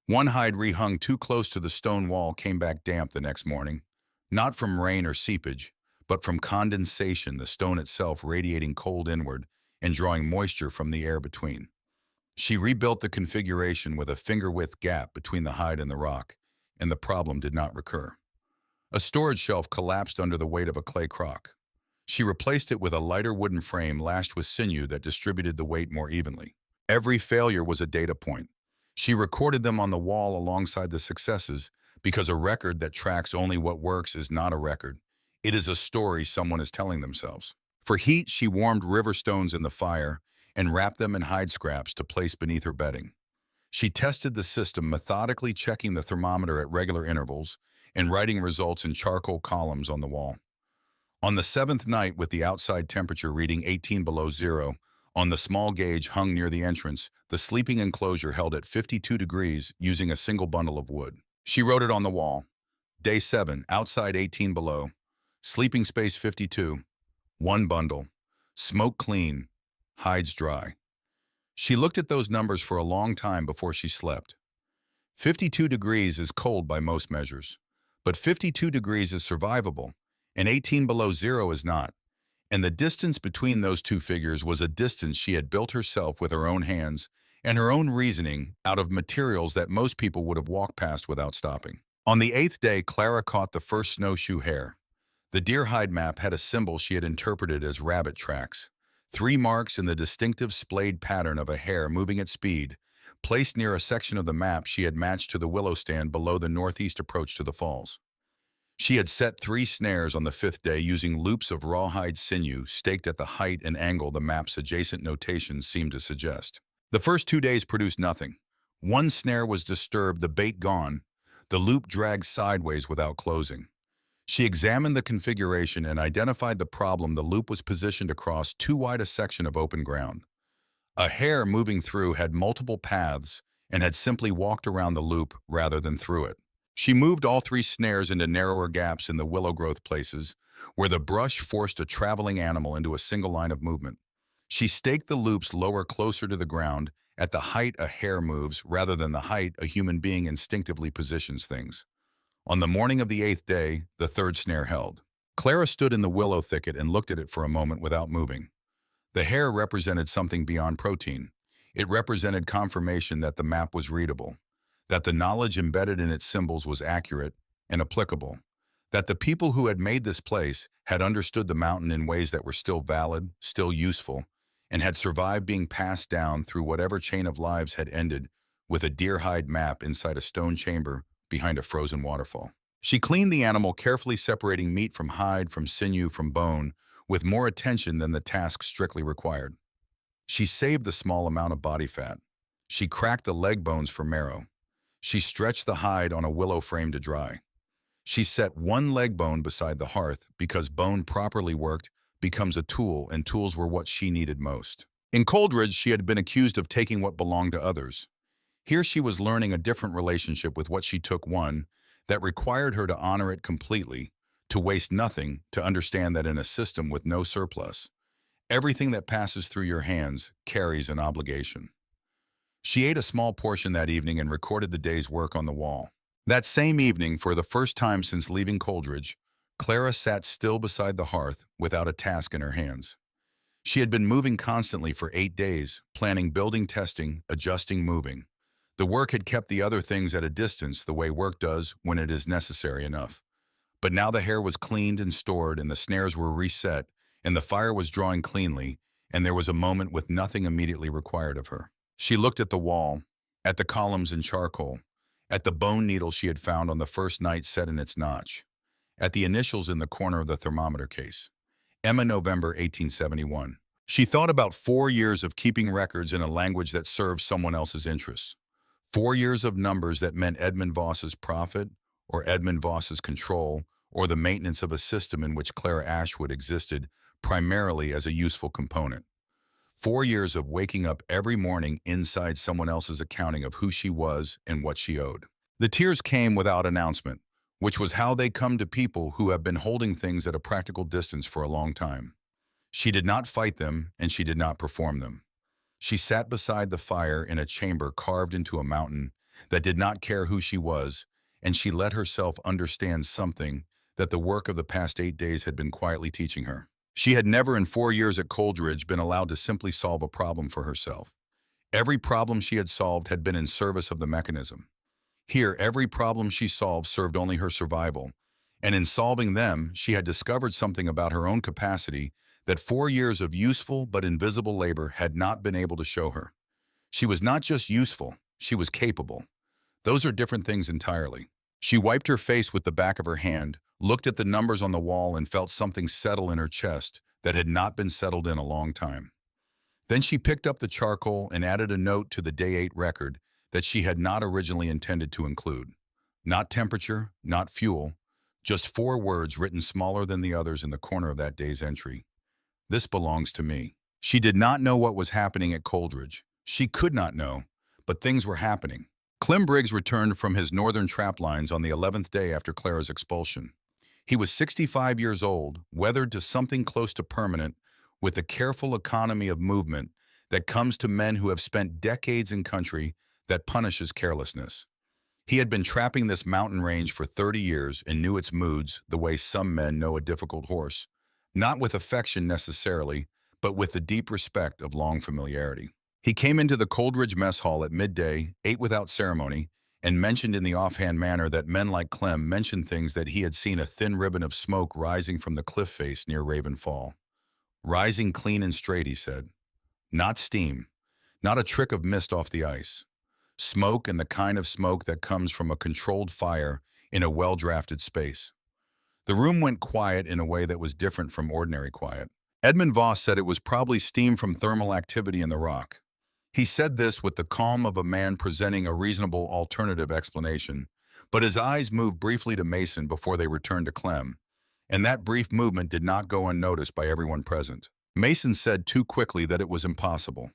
One hide rehung too close to the stone wall came back damp the next morning, not from rain or seepage, but from condensation, the stone itself radiating cold inward and drawing moisture from the air between. She rebuilt the configuration with a finger-width gap between the hide and the rock, and the problem did not recur. A storage shelf collapsed under the weight of a clay crock. She replaced it with a lighter wooden frame lashed with sinew that distributed the weight more evenly. Every failure was a data point. She recorded them on the wall alongside the successes, because a record that tracks only what works is not a record. It is a story someone is telling themselves. For heat, she warmed river stones in the fire and wrapped them in hide scraps to place beneath her bedding. She tested the system, methodically checking the thermometer at regular intervals and writing results in charcoal columns on the wall. On the seventh night, with the outside temperature reading 18 below zero, on the small gauge hung near the entrance, the sleeping enclosure held at 52 degrees using a single bundle of wood. She wrote it on the wall. Day 7, outside 18 below. Sleeping space 52. One bundle. Smoke clean. Hides dry. She looked at those numbers for a long time before she slept. 52 degrees is cold by most measures, but 52 degrees is survivable, and 18 below zero is not. And the distance between those two figures was a distance she had built herself with her own hands and her own reasoning out of materials that most people would have walked past without stopping. On the 8th day, Clara caught the first snowshoe hare. The deerhide map had a symbol she had interpreted as rabbit tracks. 3 marks in the distinctive splayed pattern of a hare moving at speed, placed near a section of the map she had matched to the willow stand below the northeast approach to the falls. She had set 3 snares on the 5th day using loops of rawhide sinew staked at the height and angle the map's adjacent notations seemed to suggest. The first 2 days produced nothing. 1 snare was disturbed, the bait gone, the loop dragged sideways without closing. She examined the configuration and identified the problem. The loop was positioned across too wide a section of open ground. A hare moving through had multiple paths and had simply walked around the loop rather than through it. She moved all 3 snares into narrower gaps in the willow growth places, where the brush forced a traveling animal into a single line of movement. She staked the loops lower, closer to the ground, at the height a hare moves rather than the height a human being instinctively positions things. On the morning of the 8th day, the 3rd snare held. Clara stood in the willow thicket and looked at it for a moment without moving. The hare represented something beyond protein. It represented confirmation that the map was readable, that the knowledge embedded in its symbols was accurate and applicable, that the people who had made this place had understood the mountain in ways that were still valid, still useful, and had survived being passed down through whatever chain of lives had ended with a deerhide map inside a stone chamber behind a frozen waterfall. She cleaned the animal, carefully separating meat from hide, from sinew, from bone, with more attention than the task strictly required. She saved the small amount of body fat. She cracked the leg bones for marrow. She stretched the hide on a willow frame to dry. She set 1 leg bone beside the hearth because bone properly worked becomes a tool, and tools were what she needed most. In Coldridge, she had been accused of taking what belonged to others. Here she was learning a different relationship with what she took, one that required her to honor it completely, to waste nothing, to understand that in a system with no surplus, everything that passes through your hands carries an obligation. She ate a small portion that evening and recorded the day's work on the wall. That same evening, for the first time since leaving Coldridge, Clara sat still beside the hearth without a task in her hands. She had been moving constantly for 8 days, planning, building, testing, adjusting, moving. The work had kept the other things at a distance, the way work does when it is necessary enough. But now the hare was cleaned and stored, and the snares were reset, and the fire was drawing cleanly, and there was a moment with nothing immediately required of her. She looked at the wall, at the columns in charcoal, at the bone needle she had found on the first night set in its notch, at the initials in the corner of the thermometer case. Emma, November 1871. She thought about 4 years of keeping records in a language that served someone else's interests. 4 years of numbers that meant Edmund Voss's profit, or Edmund Voss's control, or the maintenance of a system in which Clara Ashwood existed primarily as a useful component. 4 years of waking up every morning inside someone else's accounting of who she was and what she owed. The tears came without announcement, which was how they come to people who have been holding things at a practical distance for a long time. She did not fight them, and she did not perform them. She sat beside the fire in a chamber carved into a mountain that did not care who she was, and she let herself understand something that the work of the past 8 days had been quietly teaching her. She had never in 4 years at Coldridge been allowed to simply solve a problem for herself. Every problem she had solved had been in service of the mechanism. Here, every problem she solved served only her survival, and in solving them, she had discovered something about her own capacity that 4 years of useful but invisible labor had not been able to show her. She was not just useful, she was capable. Those are different things entirely. She wiped her face with the back of her hand, looked at the numbers on the wall, and felt something settle in her chest that had not been settled in a long time. Then she picked up the charcoal and added a note to the Day 8 record that she had not originally intended to include. Not temperature, not fuel, just 4 words written smaller than the others in the corner of that day's entry. This belongs to me. She did not know what was happening at Coldridge. She could not know, but things were happening. Clem Briggs returned from his northern trap lines on the 11th day after Clara's expulsion. He was 65 years old, weathered to something close to permanent, with the careful economy of movement that comes to men who have spent decades in country that punishes carelessness. He had been trapping this mountain range for 30 years and knew its moods the way some men know a difficult horse, not with affection necessarily, but with the deep respect of long familiarity. He came into the Coldridge mess hall at midday, ate without ceremony, and mentioned in the offhand manner that men like Clem mentioned things that he had seen a thin ribbon of smoke rising from the cliff face near Ravenfall. Rising clean and straight, he said. Not steam, not a trick of mist off the ice. Smoke, and the kind of smoke that comes from a controlled fire in a well-drafted space. The room went quiet in a way that was different from ordinary quiet. Edmund Voss said it was probably steam from thermal activity in the rock. He said this with the calm of a man presenting a reasonable alternative explanation, but his eyes moved briefly to Mason before they returned to Clem, and that brief movement did not go unnoticed by everyone present. Mason said too quickly that it was impossible.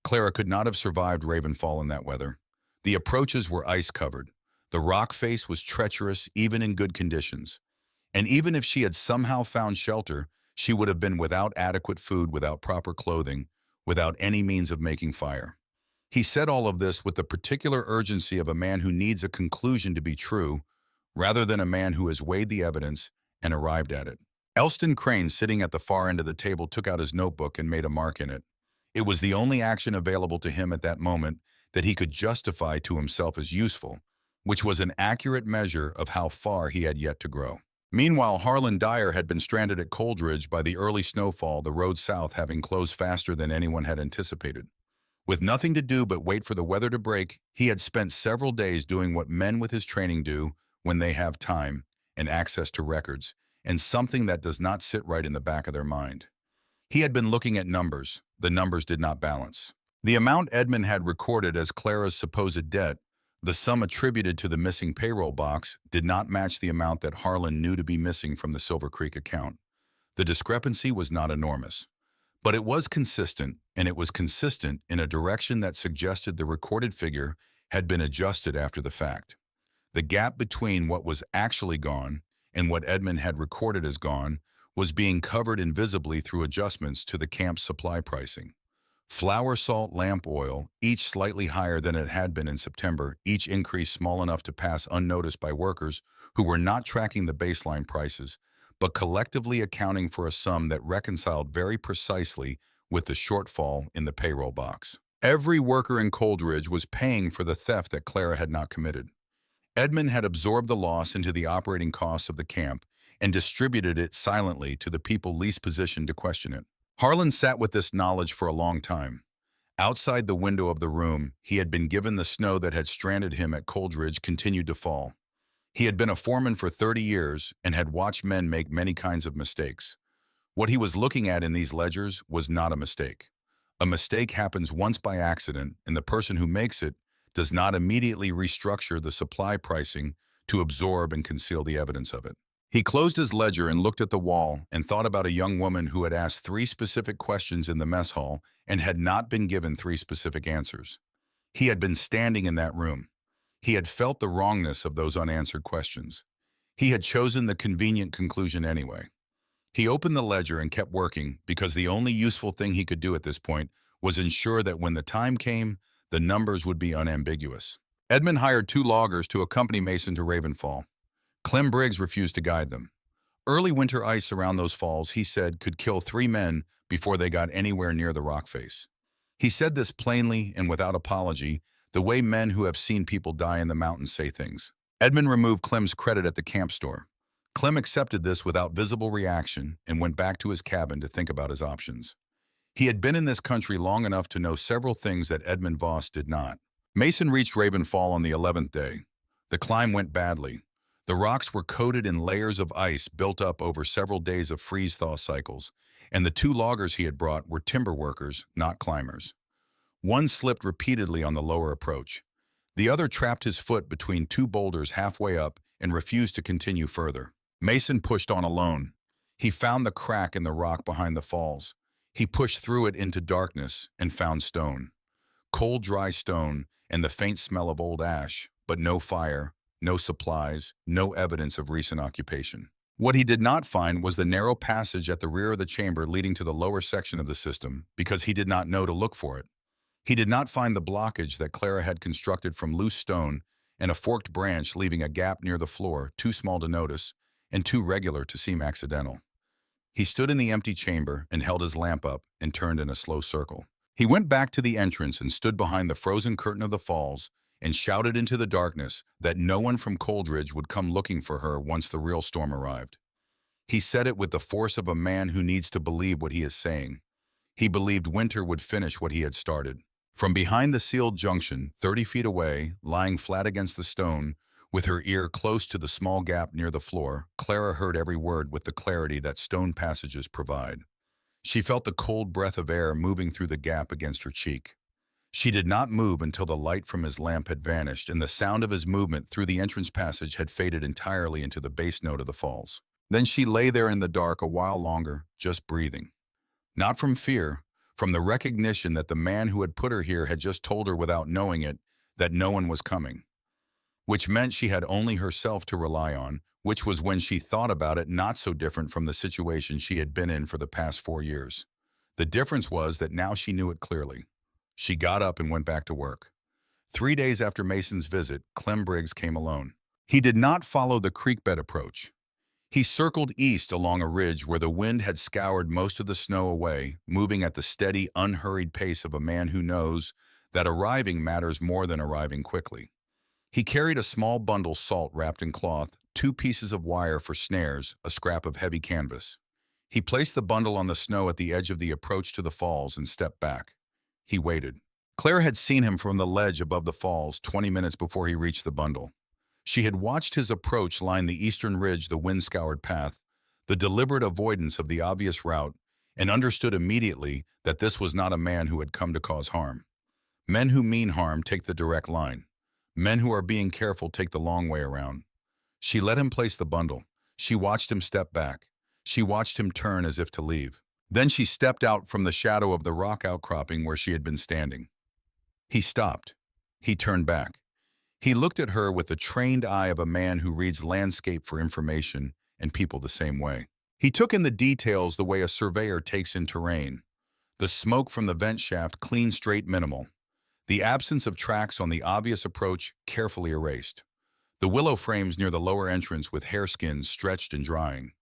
Clara could not have survived Ravenfall in that weather. The approaches were ice-covered. The rock face was treacherous even in good conditions. And even if she had somehow found shelter, she would have been without adequate food, without proper clothing, without any means of making fire. He said all of this with the particular urgency of a man who needs a conclusion to be true, rather than a man who has weighed the evidence and arrived at it. Elston Crane, sitting at the far end of the table, took out his notebook and made a mark in it. It was the only action available to him at that moment that he could justify to himself as useful, which was an accurate measure of how far he had yet to grow. Meanwhile, Harlon Dyer had been stranded at Coldridge by the early snowfall, the road south having closed faster than anyone had anticipated. With nothing to do but wait for the weather to break, he had spent several days doing what men with his training do when they have time and access to records, and something that does not sit right in the back of their mind. He had been looking at numbers. The numbers did not balance. The amount Edmund had recorded as Clara's supposed debt, the sum attributed to the missing payroll box, did not match the amount that Harlon knew to be missing from the Silver Creek account. The discrepancy was not enormous, but it was consistent, and it was consistent in a direction that suggested the recorded figure had been adjusted after the fact. The gap between what was actually gone and what Edmund had recorded as gone was being covered invisibly through adjustments to the camp's supply pricing. Flour, salt, lamp oil, each slightly higher than it had been in September, each increase small enough to pass unnoticed by workers who were not tracking the baseline prices, but collectively accounting for a sum that reconciled very precisely with the shortfall in the payroll box. Every worker in Coldridge was paying for the theft that Clara had not committed. Edmund had absorbed the loss into the operating costs of the camp and distributed it silently to the people least positioned to question it. Harlon sat with this knowledge for a long time. Outside the window of the room, he had been given the snow that had stranded him at Coldridge continued to fall. He had been a foreman for 30 years and had watched men make many kinds of mistakes. What he was looking at in these ledgers was not a mistake. A mistake happens once by accident, and the person who makes it does not immediately restructure the supply pricing to absorb and conceal the evidence of it. He closed his ledger and looked at the wall and thought about a young woman who had asked 3 specific questions in the mess hall and had not been given 3 specific answers. He had been standing in that room. He had felt the wrongness of those unanswered questions. He had chosen the convenient conclusion anyway. He opened the ledger and kept working because the only useful thing he could do at this point was ensure that when the time came, the numbers would be unambiguous. Edmund hired 2 loggers to accompany Mason to Ravenfall. Clem Briggs refused to guide them. Early winter ice around those falls, he said, could kill 3 men before they got anywhere near the rock face. He said this plainly and without apology, the way men who have seen people die in the mountains say things. Edmund removed Clem's credit at the camp store. Clem accepted this without visible reaction and went back to his cabin to think about his options. He had been in this country long enough to know several things that Edmund Voss did not. Mason reached Ravenfall on the 11th day. The climb went badly. The rocks were coated in layers of ice built up over several days of freeze-thaw cycles, and the 2 loggers he had brought were timber workers, not climbers. One slipped repeatedly on the lower approach. The other trapped his foot between 2 boulders halfway up and refused to continue further. Mason pushed on alone. He found the crack in the rock behind the falls. He pushed through it into darkness and found stone. Cold, dry stone and the faint smell of old ash, but no fire, no supplies, no evidence of recent occupation. What he did not find was the narrow passage at the rear of the chamber leading to the lower section of the system because he did not know to look for it. He did not find the blockage that Clara had constructed from loose stone and a forked branch leaving a gap near the floor, too small to notice and too regular to seem accidental. He stood in the empty chamber and held his lamp up and turned in a slow circle. He went back to the entrance and stood behind the frozen curtain of the falls and shouted into the darkness that no one from Coldridge would come looking for her once the real storm arrived. He said it with the force of a man who needs to believe what he is saying. He believed winter would finish what he had started. From behind the sealed junction, 30 feet away, lying flat against the stone, with her ear close to the small gap near the floor, Clara heard every word with the clarity that stone passages provide. She felt the cold breath of air moving through the gap against her cheek. She did not move until the light from his lamp had vanished and the sound of his movement through the entrance passage had faded entirely into the bass note of the falls. Then she lay there in the dark a while longer, just breathing. Not from fear, from the recognition that the man who had put her here had just told her without knowing it that no one was coming. Which meant she had only herself to rely on, which was, when she thought about it, not so different from the situation she had been in for the past 4 years. The difference was that now she knew it clearly. She got up and went back to work. 3 days after Mason's visit, Clem Briggs came alone. He did not follow the creek bed approach. He circled east along a ridge where the wind had scoured most of the snow away, moving at the steady, unhurried pace of a man who knows that arriving matters more than arriving quickly. He carried a small bundle salt wrapped in cloth, 2 pieces of wire for snares, a scrap of heavy canvas. He placed the bundle on the snow at the edge of the approach to the falls and stepped back. He waited. Claire had seen him from the ledge above the falls 20 minutes before he reached the bundle. She had watched his approach line the eastern ridge, the wind-scoured path, the deliberate avoidance of the obvious route, and understood immediately that this was not a man who had come to cause harm. Men who mean harm take the direct line. Men who are being careful take the long way around. She let him place the bundle. She watched him step back. She watched him turn as if to leave. Then she stepped out from the shadow of the rock outcropping where she had been standing. He stopped. He turned back. He looked at her with the trained eye of a man who reads landscape for information and people the same way. He took in the details the way a surveyor takes in terrain. The smoke from the vent shaft clean, straight, minimal. The absence of tracks on the obvious approach carefully erased. The willow frames near the lower entrance with hairskins stretched and drying.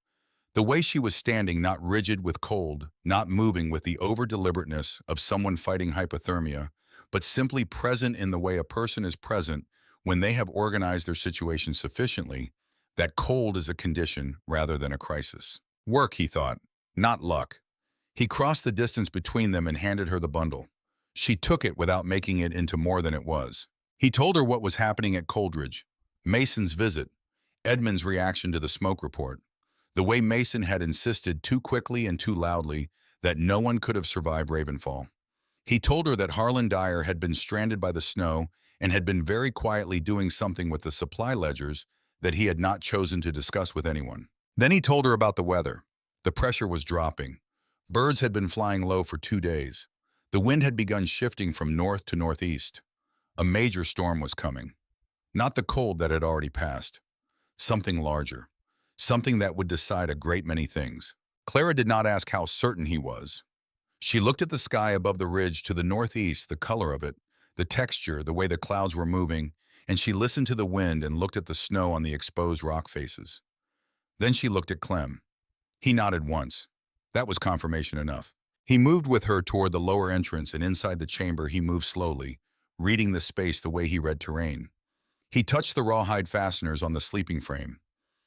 The way she was standing, not rigid with cold, not moving with the over-deliberateness of someone fighting hypothermia, but simply present in the way a person is present when they have organized their situation sufficiently that cold is a condition rather than a crisis. Work, he thought, not luck. He crossed the distance between them and handed her the bundle. She took it without making it into more than it was. He told her what was happening at Coldridge, Mason's visit, Edmund's reaction to the smoke report, the way Mason had insisted too quickly and too loudly that no one could have survived Ravenfall. He told her that Harlon Dyer had been stranded by the snow and had been very quietly doing something with the supply ledgers that he had not chosen to discuss with anyone. Then he told her about the weather. The pressure was dropping. Birds had been flying low for 2 days. The wind had begun shifting from north to northeast. A major storm was coming. Not the cold that had already passed. Something larger. Something that would decide a great many things. Clara did not ask how certain he was. She looked at the sky above the ridge to the northeast, the color of it, the texture, the way the clouds were moving, and she listened to the wind and looked at the snow on the exposed rock faces. Then she looked at Clem. He nodded once. That was confirmation enough. He moved with her toward the lower entrance, and inside the chamber he moved slowly, reading the space the way he read terrain. He touched the rawhide fasteners on the sleeping frame.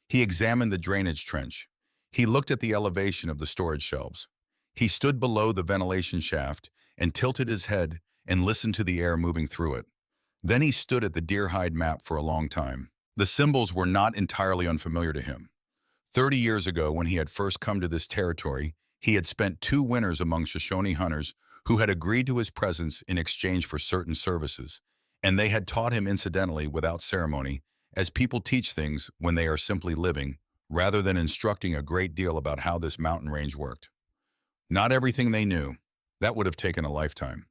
He examined the drainage trench. He looked at the elevation of the storage shelves. He stood below the ventilation shaft and tilted his head and listened to the air moving through it. Then he stood at the deerhide map for a long time. The symbols were not entirely unfamiliar to him. 30 years ago, when he had first come to this territory, he had spent 2 winters among Shoshone hunters who had agreed to his presence in exchange for certain services, and they had taught him incidentally without ceremony, as people teach things when they are simply living, rather than instructing a great deal about how this mountain range worked. Not everything they knew. That would have taken a lifetime.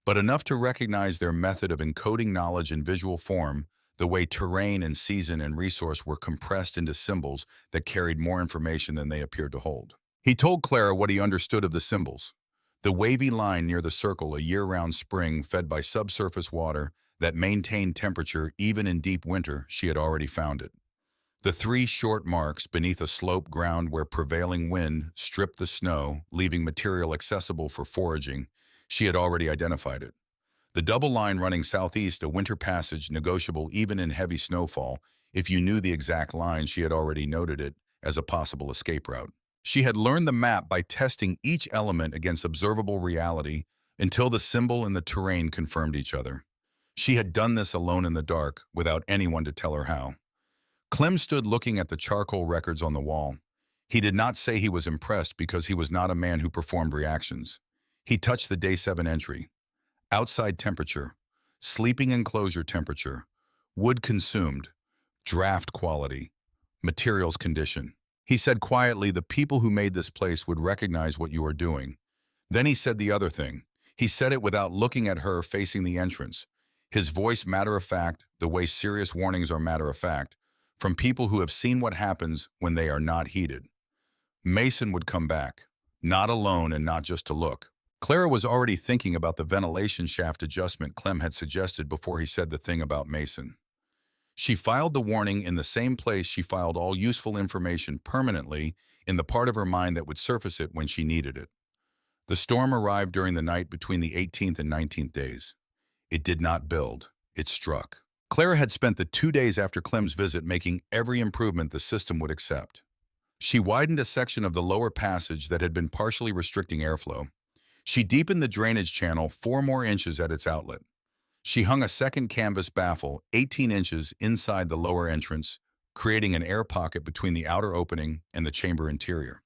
But enough to recognize their method of encoding knowledge in visual form, the way terrain and season and resource were compressed into symbols that carried more information than they appeared to hold. He told Clara what he understood of the symbols. The wavy line near the circle, a year-round spring fed by subsurface water that maintained temperature even in deep winter, she had already found it. The 3 short marks beneath a slope ground where prevailing wind stripped the snow, leaving material accessible for foraging, she had already identified it. The double line running southeast, a winter passage negotiable even in heavy snowfall. If you knew the exact line, she had already noted it as a possible escape route. She had learned the map by testing each element against observable reality until the symbol and the terrain confirmed each other. She had done this alone in the dark, without anyone to tell her how. Clem stood looking at the charcoal records on the wall. He did not say he was impressed because he was not a man who performed reactions. He touched the day 7 entry. Outside temperature, sleeping enclosure temperature, wood consumed, draft quality, materials condition. He said quietly, the people who made this place would recognize what you are doing. Then he said the other thing. He said it without looking at her, facing the entrance. His voice matter-of-fact, the way serious warnings are matter-of-fact, from people who have seen what happens when they are not heeded. Mason would come back, not alone and not just to look. Clara was already thinking about the ventilation shaft adjustment Clem had suggested before he said the thing about Mason. She filed the warning in the same place she filed all useful information permanently, in the part of her mind that would surface it when she needed it. The storm arrived during the night between the 18th and 19th days. It did not build, it struck. Clara had spent the 2 days after Clem's visit making every improvement the system would accept. She widened a section of the lower passage that had been partially restricting airflow. She deepened the drainage channel 4 more inches at its outlet. She hung a second canvas baffle 18 inches inside the lower entrance, creating an air pocket between the outer opening and the chamber interior.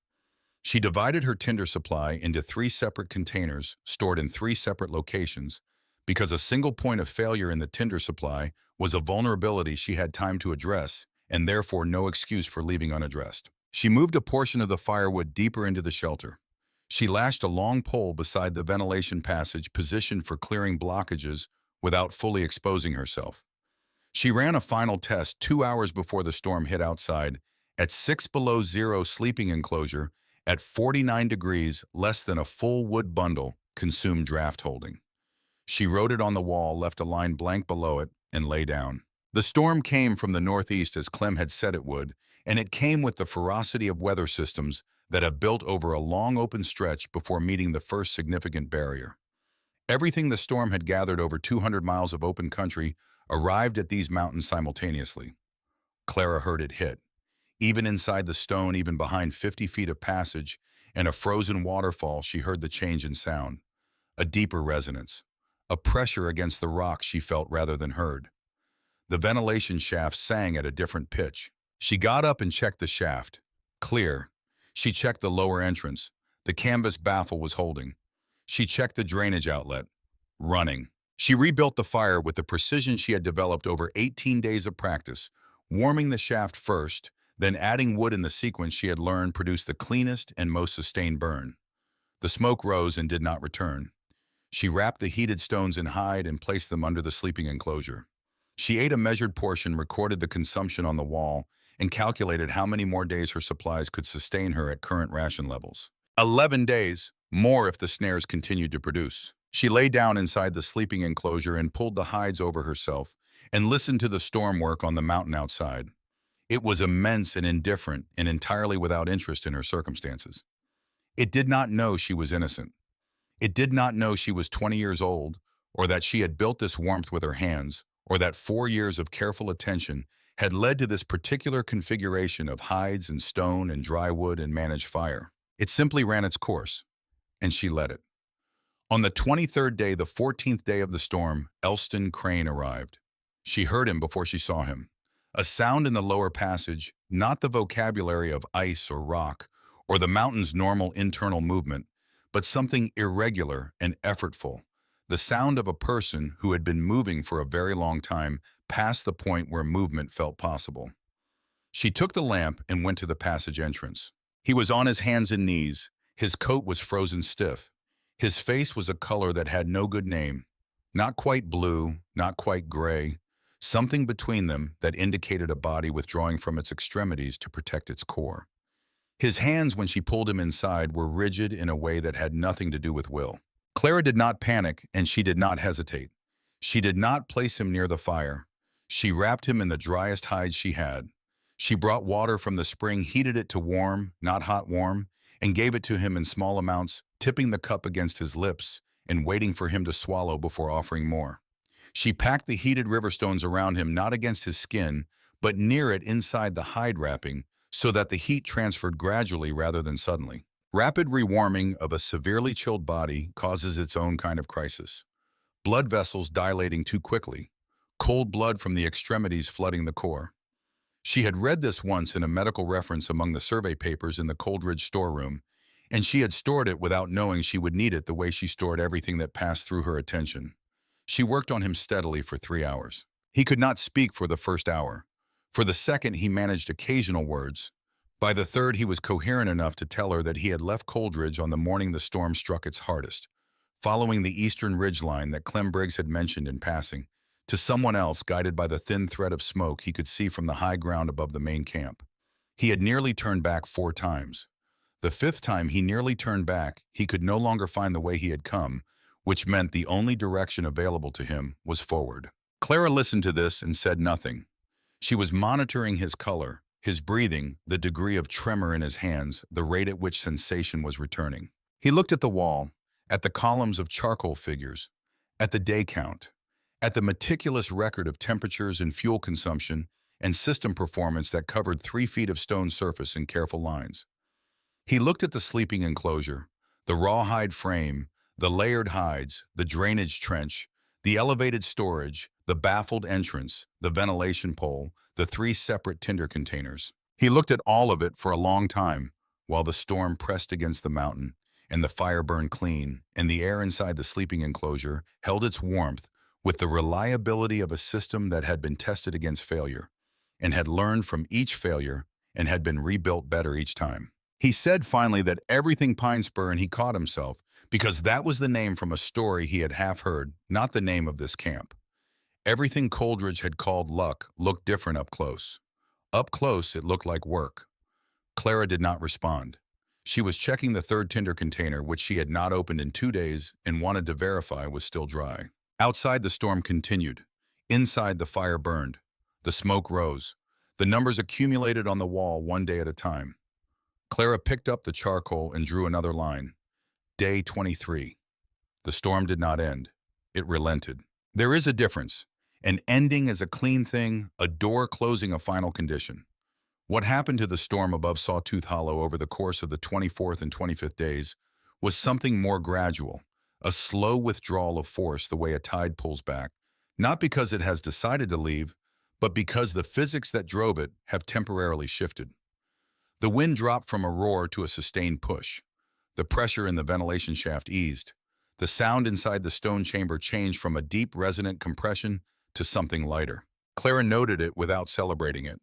She divided her tinder supply into 3 separate containers stored in 3 separate locations because a single point of failure in the tinder supply was a vulnerability she had time to address and therefore no excuse for leaving unaddressed. She moved a portion of the firewood deeper into the shelter. She lashed a long pole beside the ventilation passage positioned for clearing blockages without fully exposing herself. She ran a final test 2 hours before the storm hit outside, at 6 below zero sleeping enclosure, at 49 degrees, less than a full wood bundle consumed draft holding. She wrote it on the wall, left a line blank below it, and lay down. The storm came from the northeast as Clem had said it would, and it came with the ferocity of weather systems that have built over a long open stretch before meeting the first significant barrier. Everything the storm had gathered over 200 miles of open country arrived at these mountains simultaneously. Clara heard it hit. Even inside the stone, even behind 50 feet of passage and a frozen waterfall, she heard the change in sound. A deeper resonance. A pressure against the rock she felt rather than heard. The ventilation shaft sang at a different pitch. She got up and checked the shaft. Clear. She checked the lower entrance. The canvas baffle was holding. She checked the drainage outlet. Running. She rebuilt the fire with the precision she had developed over 18 days of practice, warming the shaft first, then adding wood in the sequence she had learned produced the cleanest and most sustained burn. The smoke rose and did not return. She wrapped the heated stones in hide and placed them under the sleeping enclosure. She ate a measured portion, recorded the consumption on the wall, and calculated how many more days her supplies could sustain her at current ration levels. 11 days, more if the snares continued to produce. She lay down inside the sleeping enclosure and pulled the hides over herself and listened to the storm work on the mountain outside. It was immense and indifferent and entirely without interest in her circumstances. It did not know she was innocent. It did not know she was 20 years old, or that she had built this warmth with her hands, or that 4 years of careful attention had led to this particular configuration of hides and stone and dry wood and managed fire. It simply ran its course, and she let it. On the 23rd day, the 14th day of the storm, Elston Crane arrived. She heard him before she saw him. A sound in the lower passage, not the vocabulary of ice or rock, or the mountain's normal internal movement, but something irregular and effortful, the sound of a person who had been moving for a very long time past the point where movement felt possible. She took the lamp and went to the passage entrance. He was on his hands and knees. His coat was frozen stiff. His face was a color that had no good name. Not quite blue, not quite gray, something between them that indicated a body withdrawing from its extremities to protect its core. His hands, when she pulled him inside, were rigid in a way that had nothing to do with will. Clara did not panic, and she did not hesitate. She did not place him near the fire. She wrapped him in the driest hide she had. She brought water from the spring, heated it to warm, not hot warm, and gave it to him in small amounts, tipping the cup against his lips and waiting for him to swallow before offering more. She packed the heated river stones around him, not against his skin, but near it inside the hide wrapping, so that the heat transferred gradually rather than suddenly. Rapid rewarming of a severely chilled body causes its own kind of crisis. Blood vessels dilating too quickly, cold blood from the extremities flooding the core. She had read this once in a medical reference among the survey papers in the Coldridge storeroom, and she had stored it without knowing she would need it the way she stored everything that passed through her attention. She worked on him steadily for 3 hours. He could not speak for the first hour. For the second, he managed occasional words. By the third, he was coherent enough to tell her that he had left Coldridge on the morning the storm struck its hardest, following the eastern ridgeline that Clem Briggs had mentioned in passing, to someone else guided by the thin thread of smoke he could see from the high ground above the main camp. He had nearly turned back 4 times. The 5th time he nearly turned back, he could no longer find the way he had come, which meant the only direction available to him was forward. Clara listened to this and said nothing. She was monitoring his color, his breathing, the degree of tremor in his hands, the rate at which sensation was returning. He looked at the wall, at the columns of charcoal figures, at the day count, at the meticulous record of temperatures and fuel consumption and system performance that covered 3 feet of stone surface in careful lines. He looked at the sleeping enclosure, the rawhide frame, the layered hides, the drainage trench, the elevated storage, the baffled entrance, the ventilation pole, the 3 separate tinder containers. He looked at all of it for a long time, while the storm pressed against the mountain, and the fire burned clean, and the air inside the sleeping enclosure held its warmth with the reliability of a system that had been tested against failure, and had learned from each failure, and had been rebuilt better each time. He said finally that everything Pine Spur, and he caught himself, because that was the name from a story he had half heard, not the name of this camp. Everything Coldridge had called luck looked different up close. Up close, it looked like work. Clara did not respond. She was checking the 3rd tinder container, which she had not opened in 2 days and wanted to verify was still dry. Outside, the storm continued. Inside, the fire burned. The smoke rose. The numbers accumulated on the wall 1 day at a time. Clara picked up the charcoal and drew another line. Day 23. The storm did not end. It relented. There is a difference. An ending is a clean thing, a door closing a final condition. What happened to the storm above Sawtooth Hollow over the course of the 24th and 25th days was something more gradual, a slow withdrawal of force the way a tide pulls back, not because it has decided to leave, but because the physics that drove it have temporarily shifted. The wind dropped from a roar to a sustained push. The pressure in the ventilation shaft eased. The sound inside the stone chamber changed from a deep, resonant compression to something lighter. Clara noted it without celebrating it.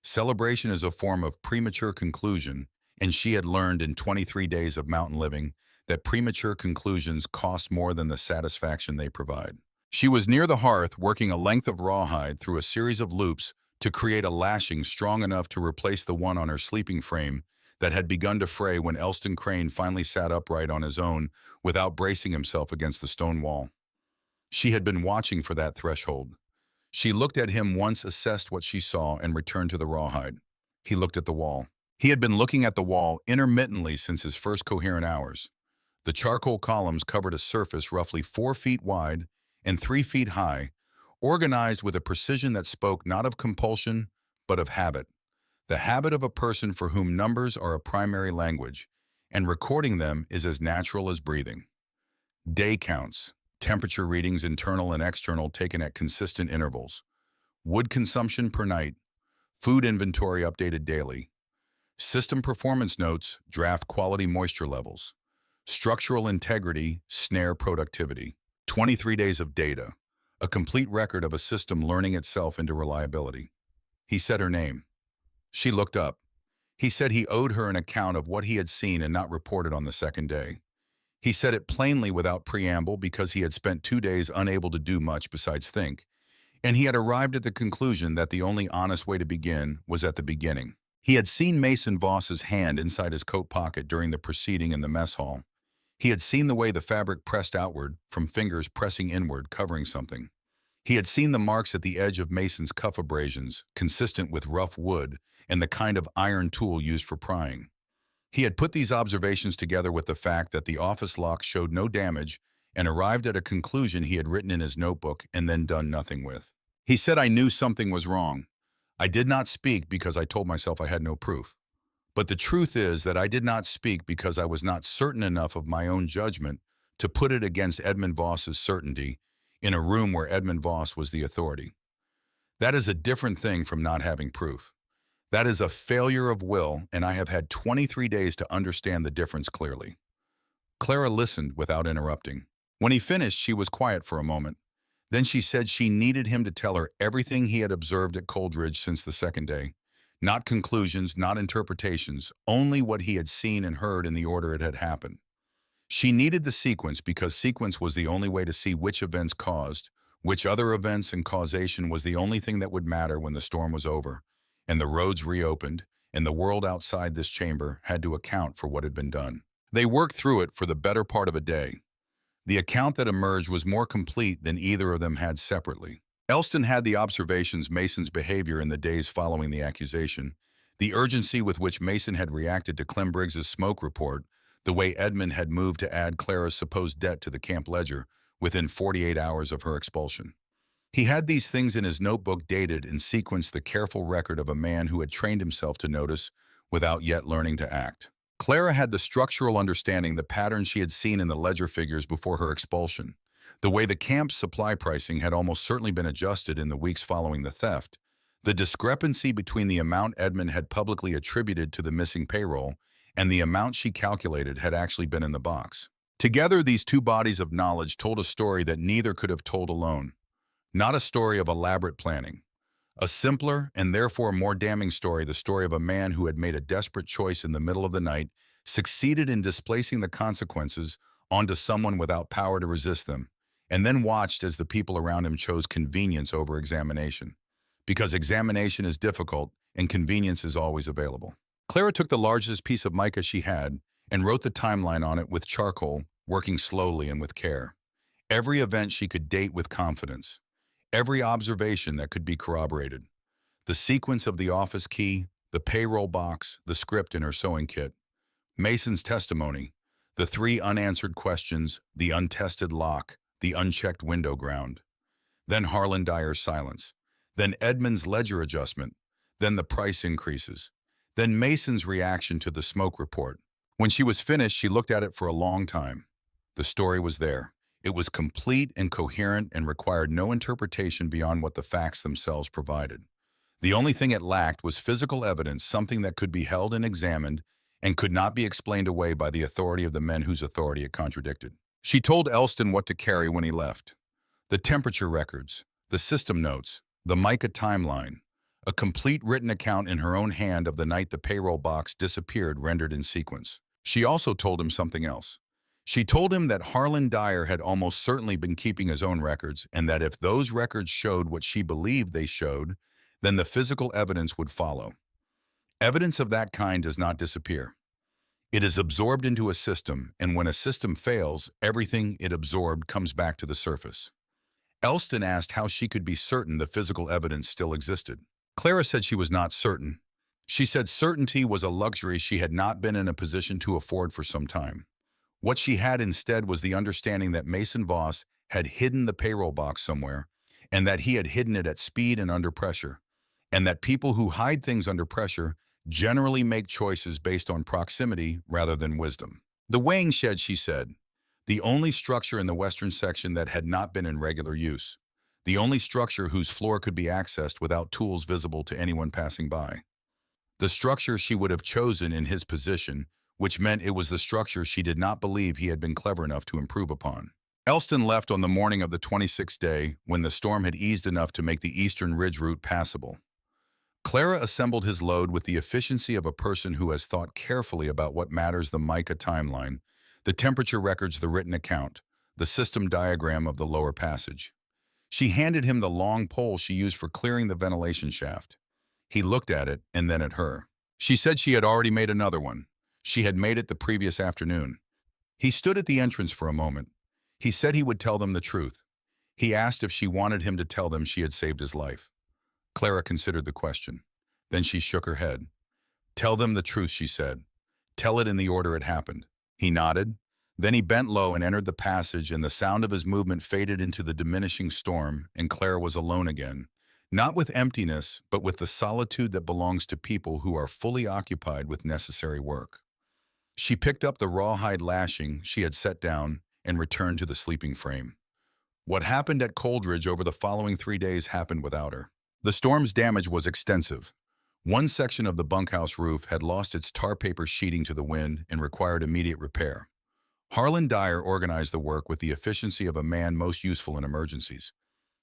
Celebration is a form of premature conclusion, and she had learned in 23 days of mountain living that premature conclusions cost more than the satisfaction they provide. She was near the hearth, working a length of rawhide through a series of loops to create a lashing strong enough to replace the one on her sleeping frame that had begun to fray when Elston Crane finally sat upright on his own without bracing himself against the stone wall. She had been watching for that threshold. She looked at him once, assessed what she saw, and returned to the rawhide. He looked at the wall. He had been looking at the wall intermittently since his first coherent hours. The charcoal columns covered a surface roughly 4 feet wide and 3 feet high, organized with a precision that spoke not of compulsion, but of habit. The habit of a person for whom numbers are a primary language, and recording them is as natural as breathing. Day counts, temperature readings internal and external taken at consistent intervals, wood consumption per night, food inventory updated daily, system performance notes, draft quality moisture levels, structural integrity, snare productivity, 23 days of data, a complete record of a system learning itself into reliability. He said her name. She looked up. He said he owed her an account of what he had seen and not reported on the second day. He said it plainly without preamble because he had spent 2 days unable to do much besides think, and he had arrived at the conclusion that the only honest way to begin was at the beginning. He had seen Mason Voss's hand inside his coat pocket during the proceeding in the mess hall. He had seen the way the fabric pressed outward, from fingers pressing inward, covering something. He had seen the marks at the edge of Mason's cuff abrasions, consistent with rough wood and the kind of iron tool used for prying. He had put these observations together with the fact that the office lock showed no damage and arrived at a conclusion he had written in his notebook and then done nothing with. He said, "I knew something was wrong. I did not speak because I told myself I had no proof. But the truth is that I did not speak because I was not certain enough of my own judgment to put it against Edmund Voss's certainty in a room where Edmund Voss was the authority. That is a different thing from not having proof. That is a failure of will, and I have had 23 days to understand the difference clearly." Clara listened without interrupting. When he finished, she was quiet for a moment. Then she said she needed him to tell her everything he had observed at Coldridge since the second day. Not conclusions, not interpretations, only what he had seen and heard in the order it had happened. She needed the sequence because sequence was the only way to see which events caused, which other events, and causation was the only thing that would matter when the storm was over, and the roads reopened, and the world outside this chamber had to account for what had been done. They worked through it for the better part of a day. The account that emerged was more complete than either of them had separately. Elston had the observations Mason's behavior in the days following the accusation, the urgency with which Mason had reacted to Clem Briggs's smoke report, the way Edmund had moved to add Clara's supposed debt to the camp ledger within 48 hours of her expulsion. He had these things in his notebook, dated and sequenced, the careful record of a man who had trained himself to notice without yet learning to act. Clara had the structural understanding, the pattern she had seen in the ledger figures before her expulsion, the way the camp's supply pricing had almost certainly been adjusted in the weeks following the theft, the discrepancy between the amount Edmund had publicly attributed to the missing payroll and the amount she calculated had actually been in the box. Together, these two bodies of knowledge told a story that neither could have told alone. Not a story of elaborate planning. A simpler and therefore more damning story, the story of a man who had made a desperate choice in the middle of the night, succeeded in displacing the consequences onto someone without power to resist them, and then watched as the people around him chose convenience over examination. Because examination is difficult and convenience is always available. Clara took the largest piece of mica she had and wrote the timeline on it with charcoal, working slowly and with care. Every event she could date with confidence. Every observation that could be corroborated. The sequence of the office key, the payroll box, the script in her sewing kit. Mason's testimony, the 3 unanswered questions, the untested lock, the unchecked window ground. Then Harlon Dyer's silence. Then Edmund's ledger adjustment. Then the price increases. Then Mason's reaction to the smoke report. When she was finished, she looked at it for a long time. The story was there. It was complete and coherent and required no interpretation beyond what the facts themselves provided. The only thing it lacked was physical evidence, something that could be held and examined and could not be explained away by the authority of the men whose authority it contradicted. She told Elston what to carry when he left. The temperature records, the system notes, the mica timeline, a complete written account in her own hand of the night the payroll box disappeared, rendered in sequence. She also told him something else. She told him that Harlon Dyer had almost certainly been keeping his own records, and that if those records showed what she believed they showed, then the physical evidence would follow. Evidence of that kind does not disappear. It is absorbed into a system, and when a system fails, everything it absorbed comes back to the surface. Elston asked how she could be certain the physical evidence still existed. Clara said she was not certain. She said certainty was a luxury she had not been in a position to afford for some time. What she had instead was the understanding that Mason Voss had hidden the payroll box somewhere, and that he had hidden it at speed and under pressure, and that people who hide things under pressure generally make choices based on proximity rather than wisdom. The weighing shed, she said, the only structure in the western section that had not been in regular use, the only structure whose floor could be accessed without tools visible to anyone passing by. The structure she would have chosen in his position, which meant it was the structure she did not believe he had been clever enough to improve upon. Elston left on the morning of the 26th day when the storm had eased enough to make the eastern ridge route passable. Clara assembled his load with the efficiency of a person who has thought carefully about what matters: the mica timeline, the temperature records, the written account, the system diagram of the lower passage. She handed him the long pole she used for clearing the ventilation shaft. He looked at it and then at her. She said she had already made another one. She had made it the previous afternoon. He stood at the entrance for a moment. He said he would tell them the truth. He asked if she wanted him to tell them she had saved his life. Clara considered the question. Then she shook her head. "Tell them the truth," she said. "Tell it in the order it happened." He nodded. Then he bent low and entered the passage, and the sound of his movement faded into the diminishing storm, and Clara was alone again. Not with emptiness, but with the solitude that belongs to people who are fully occupied with necessary work. She picked up the rawhide lashing she had set down and returned to the sleeping frame. What happened at Coldridge over the following 3 days happened without her. The storm's damage was extensive. One section of the bunkhouse roof had lost its tar paper sheeting to the wind and required immediate repair. Harlon Dyer organized the work with the efficiency of a man most useful in emergencies.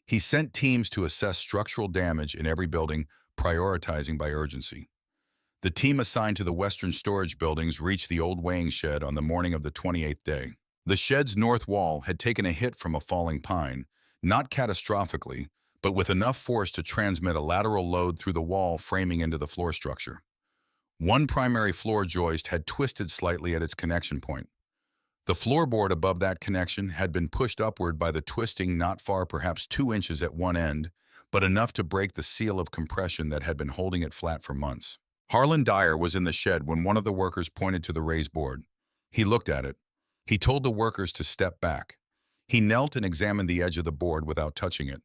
He sent teams to assess structural damage in every building, prioritizing by urgency. The team assigned to the western storage buildings reached the old weighing shed on the morning of the 28th day. The shed's north wall had taken a hit from a falling pine, not catastrophically, but with enough force to transmit a lateral load through the wall framing into the floor structure. One primary floor joist had twisted slightly at its connection point. The floorboard above that connection had been pushed upward by the twisting, not far, perhaps 2 inches at one end, but enough to break the seal of compression that had been holding it flat for months. Harlon Dyer was in the shed when one of the workers pointed to the raised board. He looked at it. He told the workers to step back. He knelt and examined the edge of the board without touching it.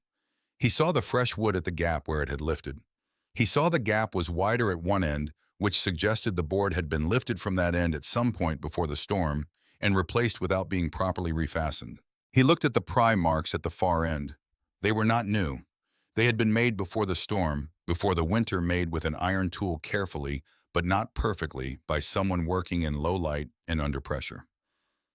He saw the fresh wood at the gap where it had lifted. He saw the gap was wider at one end, which suggested the board had been lifted from that end at some point before the storm and replaced without being properly refastened. He looked at the pry marks at the far end. They were not new. They had been made before the storm, before the winter, made with an iron tool carefully, but not perfectly, by someone working in low light and under pressure.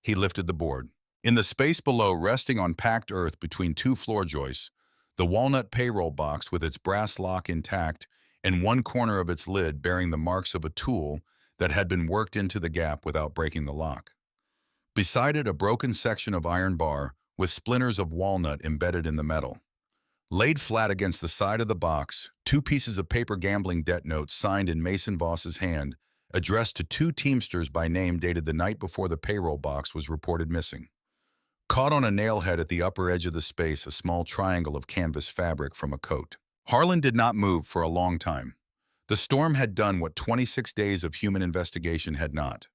He lifted the board. In the space below, resting on packed earth between 2 floor joists, the walnut payroll box with its brass lock intact and one corner of its lid bearing the marks of a tool that had been worked into the gap without breaking the lock. Beside it, a broken section of iron bar with splinters of walnut embedded in the metal. Laid flat against the side of the box, 2 pieces of paper gambling debt notes signed in Mason Voss's hand, addressed to 2 teamsters by name, dated the night before the payroll box was reported missing. Caught on a nail head at the upper edge of the space, a small triangle of canvas fabric from a coat. Harlon did not move for a long time. The storm had done what 26 days of human investigation had not.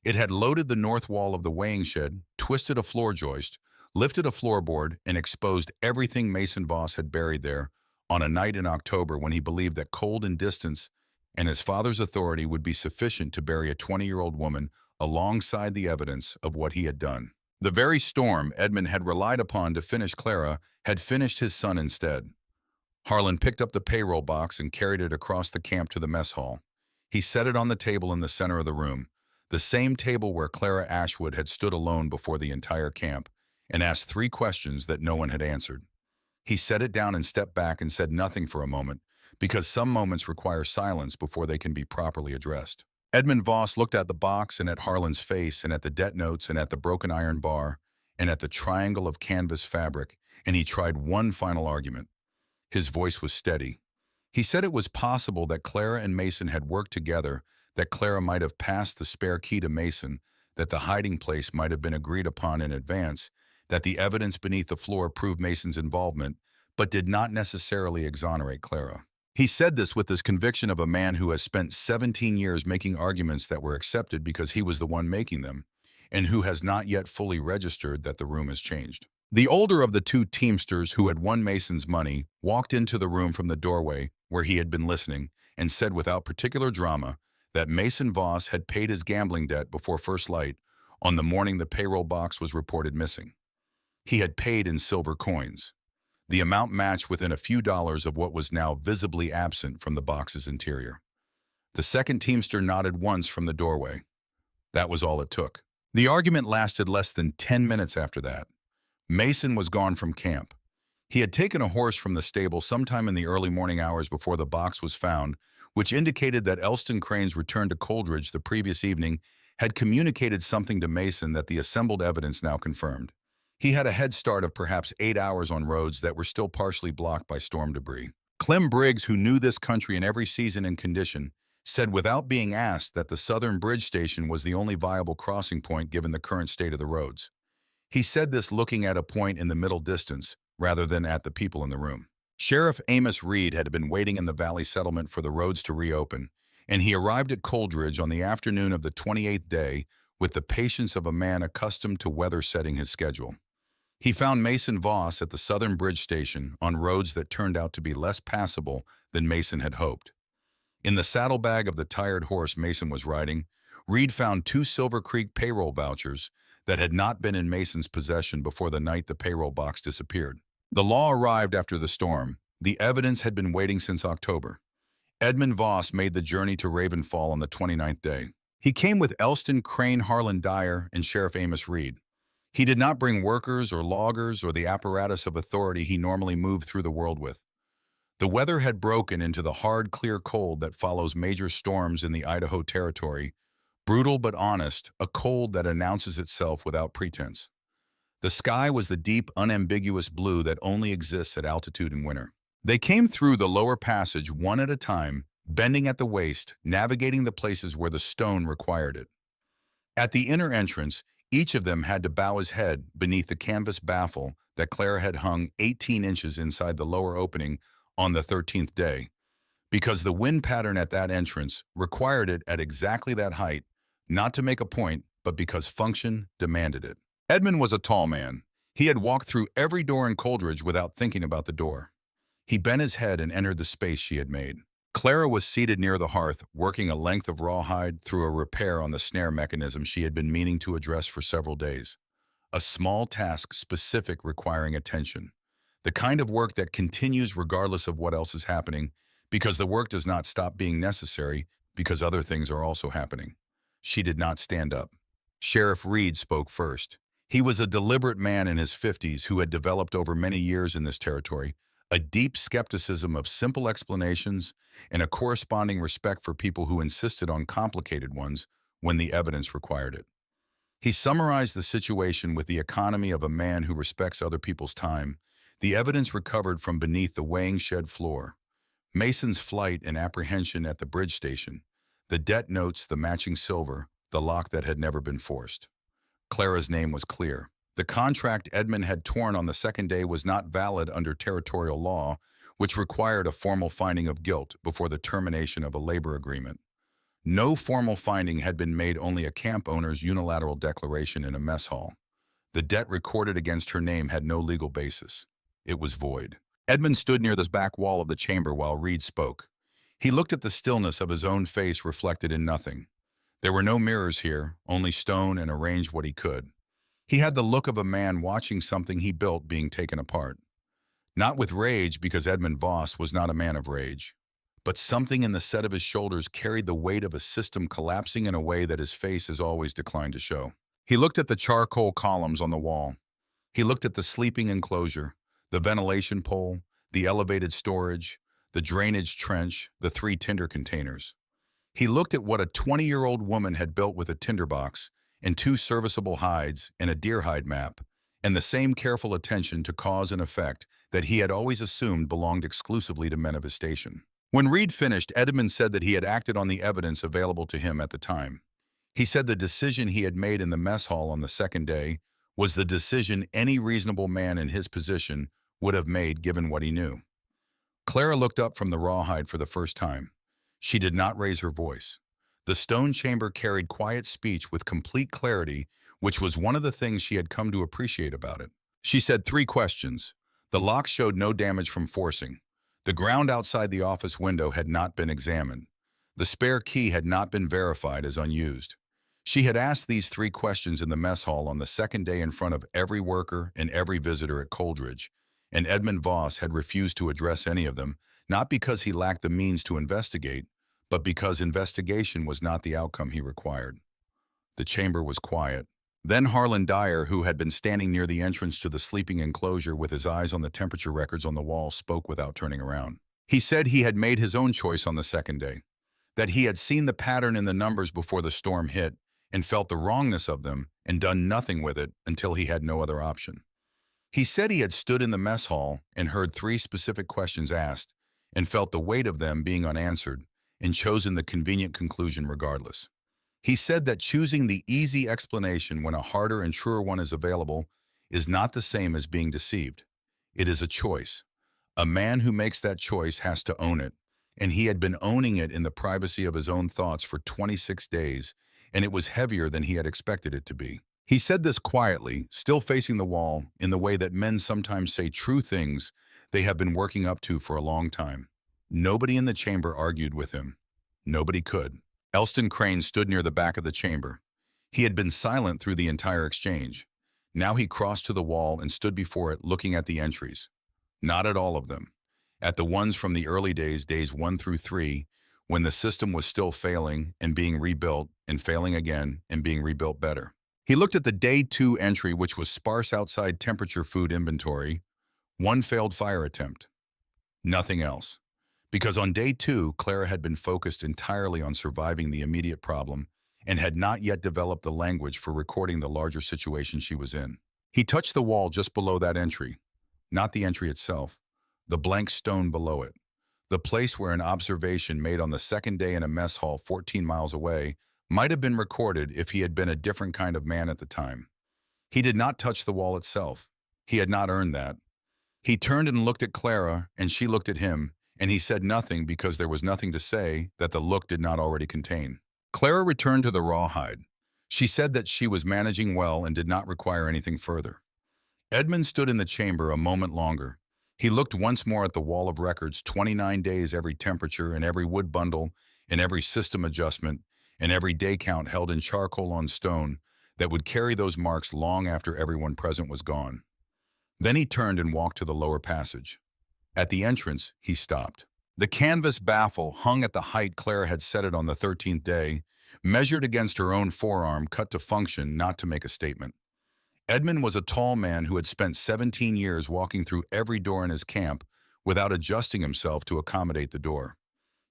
It had loaded the north wall of the weighing shed, twisted a floor joist, lifted a floorboard, and exposed everything Mason Voss had buried there on a night in October when he believed that cold and distance and his father's authority would be sufficient to bury a 20-year-old woman alongside the evidence of what he had done. The very storm Edmund had relied upon to finish Clara had finished his son instead. Harlon picked up the payroll box and carried it across the camp to the mess hall. He set it on the table in the center of the room, the same table where Clara Ashwood had stood alone before the entire camp, and asked 3 questions that no one had answered. He set it down and stepped back and said nothing for a moment, because some moments require silence before they can be properly addressed. Edmund Voss looked at the box and at Harlon's face and at the debt notes and at the broken iron bar and at the triangle of canvas fabric, and he tried one final argument. His voice was steady. He said it was possible that Clara and Mason had worked together, that Clara might have passed the spare key to Mason, that the hiding place might have been agreed upon in advance, that the evidence beneath the floor proved Mason's involvement, but did not necessarily exonerate Clara. He said this with this conviction of a man who has spent 17 years making arguments that were accepted because he was the one making them, and who has not yet fully registered that the room has changed. The older of the two teamsters who had won Mason's money walked into the room from the doorway where he had been listening and said without particular drama that Mason Voss had paid his gambling debt before first light on the morning the payroll box was reported missing. He had paid in silver coins. The amount matched within a few dollars of what was now visibly absent from the box's interior. The second teamster nodded once from the doorway. That was all it took. The argument lasted less than 10 minutes after that. Mason was gone from camp. He had taken a horse from the stable sometime in the early morning hours before the box was found, which indicated that Elston Crane's return to Coldridge the previous evening had communicated something to Mason that the assembled evidence now confirmed. He had a head start of perhaps 8 hours on roads that were still partially blocked by storm debris. Clem Briggs, who knew this country in every season and condition, said without being asked that the southern bridge station was the only viable crossing point given the current state of the roads. He said this looking at a point in the middle distance, rather than at the people in the room. Sheriff Amos Reed had been waiting in the valley settlement for the roads to reopen, and he arrived at Coldridge on the afternoon of the 28th day with the patience of a man accustomed to weather-setting his schedule. He found Mason Voss at the southern bridge station on roads that turned out to be less passable than Mason had hoped. In the saddlebag of the tired horse Mason was riding, Reed found 2 Silver Creek payroll vouchers that had not been in Mason's possession before the night the payroll box disappeared. The law arrived after the storm. The evidence had been waiting since October. Edmund Voss made the journey to Ravenfall on the 29th day. He came with Elston, Crane, Harlon, Dyer, and Sheriff Amos Reed. He did not bring workers or loggers or the apparatus of authority he normally moved through the world with. The weather had broken into the hard, clear cold that follows major storms in the Idaho Territory, brutal but honest, a cold that announces itself without pretense. The sky was the deep, unambiguous blue that only exists at altitude in winter. They came through the lower passage one at a time, bending at the waist, navigating the places where the stone required it. At the inner entrance, each of them had to bow his head beneath the canvas baffle that Clara had hung 18 inches inside the lower opening on the 13th day, because the wind pattern at that entrance required it at exactly that height, not to make a point, but because function demanded it. Edmund was a tall man. He had walked through every door in Coldridge without thinking about the door. He bent his head and entered the space she had made. Clara was seated near the hearth, working a length of rawhide through a repair on the snare mechanism she had been meaning to address for several days. A small task specific requiring attention. The kind of work that continues regardless of what else is happening, because the work does not stop being necessary because other things are also happening. She did not stand up. Sheriff Reed spoke first. He was a deliberate man in his 50s who had developed over many years in this territory a deep skepticism of simple explanations and a corresponding respect for people who insisted on complicated ones when the evidence required it. He summarized the situation with the economy of a man who respects other people's time, the evidence recovered from beneath the weighing shed floor, Mason's flight and apprehension at the bridge station, the debt notes, the matching silver, the lock that had never been forced. Clara's name was clear. The contract Edmund had torn on the second day was not valid under territorial law, which required a formal finding of guilt before the termination of a labor agreement. No formal finding had been made, only a camp owner's unilateral declaration in a mess hall. The debt recorded against her name had no legal basis. It was void. Edmund stood near the back wall of the chamber while Reed spoke. He looked at the stillness of his own face reflected in nothing. There were no mirrors here, only stone, and arranged what he could. He had the look of a man watching something he built being taken apart. Not with rage, because Edmund Voss was not a man of rage, but something in the set of his shoulders carried the weight of a system collapsing in a way that his face has always declined to show. He looked at the charcoal columns on the wall. He looked at the sleeping enclosure, the ventilation pole, the elevated storage, the drainage trench, the 3 tinder containers. He looked at what a 20-year-old woman had built with a tinderbox and 2 serviceable hides and a deerhide map, and the same careful attention to cause and effect that he had always assumed belonged exclusively to men of his station. When Reed finished, Edmund said that he had acted on the evidence available to him at the time. He said the decision he had made in the mess hall on the second day was the decision any reasonable man in his position would have made given what he knew. Clara looked up from the rawhide for the first time. She did not raise her voice. The stone chamber carried quiet speech with complete clarity, which was one of the things she had come to appreciate about it. She said 3 questions. The lock showed no damage from forcing. The ground outside the office window had not been examined. The spare key had not been verified as unused. She had asked these 3 questions in the mess hall on the second day in front of every worker and every visitor at Coldridge, and Edmund Voss had refused to address any of them, not because he lacked the means to investigate, but because investigation was not the outcome he required. The chamber was quiet. Then Harlon Dyer, who had been standing near the entrance to the sleeping enclosure with his eyes on the temperature records on the wall, spoke without turning around. He said he had made his own choice on the second day, that he had seen the pattern in the numbers before the storm hit and felt the wrongness of them and done nothing with it until he had no other option. He said he had stood in the mess hall and heard 3 specific questions asked and felt the weight of them being unanswered and chosen the convenient conclusion regardless. He said that choosing the easy explanation when a harder and truer one is available is not the same as being deceived. It is a choice. A man who makes that choice has to own it, and he had been owning it in the privacy of his own thoughts for 26 days, and it was heavier than he had expected it to be. He said this quietly, still facing the wall, in the way that men sometimes say true things they have been working up to for a long time. Nobody in the chamber argued with him. Nobody could. Elston Crane stood near the back of the chamber. He had been silent through the entire exchange. Now he crossed to the wall and stood before it, looking at the entries. Not at all of them. At the ones from the early days, days 1 through 3, when the system was still failing and being rebuilt and failing again and being rebuilt better. He looked at the day 2 entry, which was sparse outside temperature food inventory, 1 failed fire attempt. Nothing else. Because on day 2, Clara had been focused entirely on surviving the immediate problem and had not yet developed the language for recording the larger situation she was in. He touched the wall just below that entry, not the entry itself, the blank stone below it, the place where an observation made on the second day in a mess hall 14 miles away might have been recorded if he had been a different kind of man at the time. He did not touch the wall itself. He had not earned that. He turned and looked at Clara, and she looked at him, and he said nothing because there was nothing to say that the look did not already contain. Clara returned to the rawhide. She said that she was managing well and did not require anything further. Edmund stood in the chamber a moment longer. He looked once more at the wall of records, 29 days, every temperature and every wood bundle and every system adjustment and every day count held in charcoal on stone that would carry those marks long after everyone present was gone. Then he turned and walked to the lower passage. At the entrance, he stopped. The canvas baffle hung at the height Clara had set it on the 13th day, measured against her own forearm, cut to function, not to make a statement. Edmund was a tall man who had spent 17 years walking through every door in his camp without adjusting himself to accommodate the door.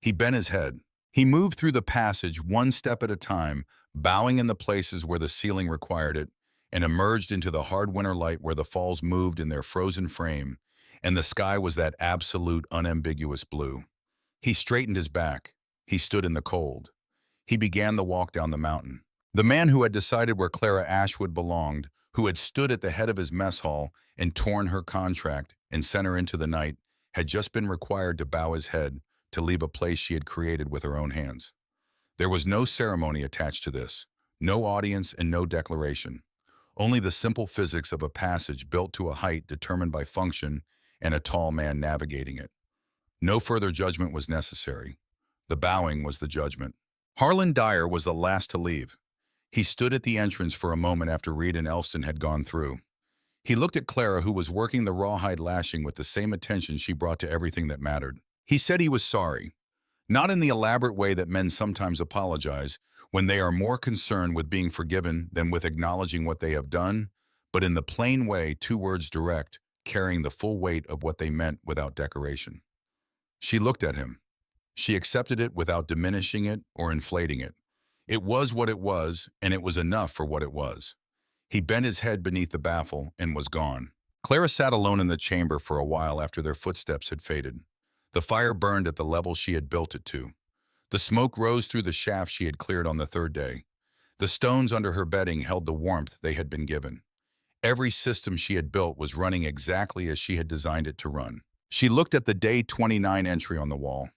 He bent his head. He moved through the passage 1 step at a time, bowing in the places where the ceiling required it, and emerged into the hard winter light where the falls moved in their frozen frame, and the sky was that absolute, unambiguous blue. He straightened his back. He stood in the cold. He began the walk down the mountain. The man who had decided where Clara Ashwood belonged, who had stood at the head of his mess hall and torn her contract and sent her into the night, had just been required to bow his head to leave a place she had created with her own hands. There was no ceremony attached to this, no audience and no declaration, only the simple physics of a passage built to a height determined by function and a tall man navigating it. No further judgment was necessary. The bowing was the judgment. Harlon Dyer was the last to leave. He stood at the entrance for a moment after Reed and Elston had gone through. He looked at Clara, who was working the rawhide lashing with the same attention she brought to everything that mattered. He said he was sorry, not in the elaborate way that men sometimes apologize when they are more concerned with being forgiven than with acknowledging what they have done, but in the plain way, 2 words direct, carrying the full weight of what they meant without decoration. She looked at him. She accepted it without diminishing it or inflating it. It was what it was, and it was enough for what it was. He bent his head beneath the baffle and was gone. Clara sat alone in the chamber for a while after their footsteps had faded. The fire burned at the level she had built it to. The smoke rose through the shaft she had cleared on the third day. The stones under her bedding held the warmth they had been given. Every system she had built was running exactly as she had designed it to run. She looked at the day 29 entry on the wall.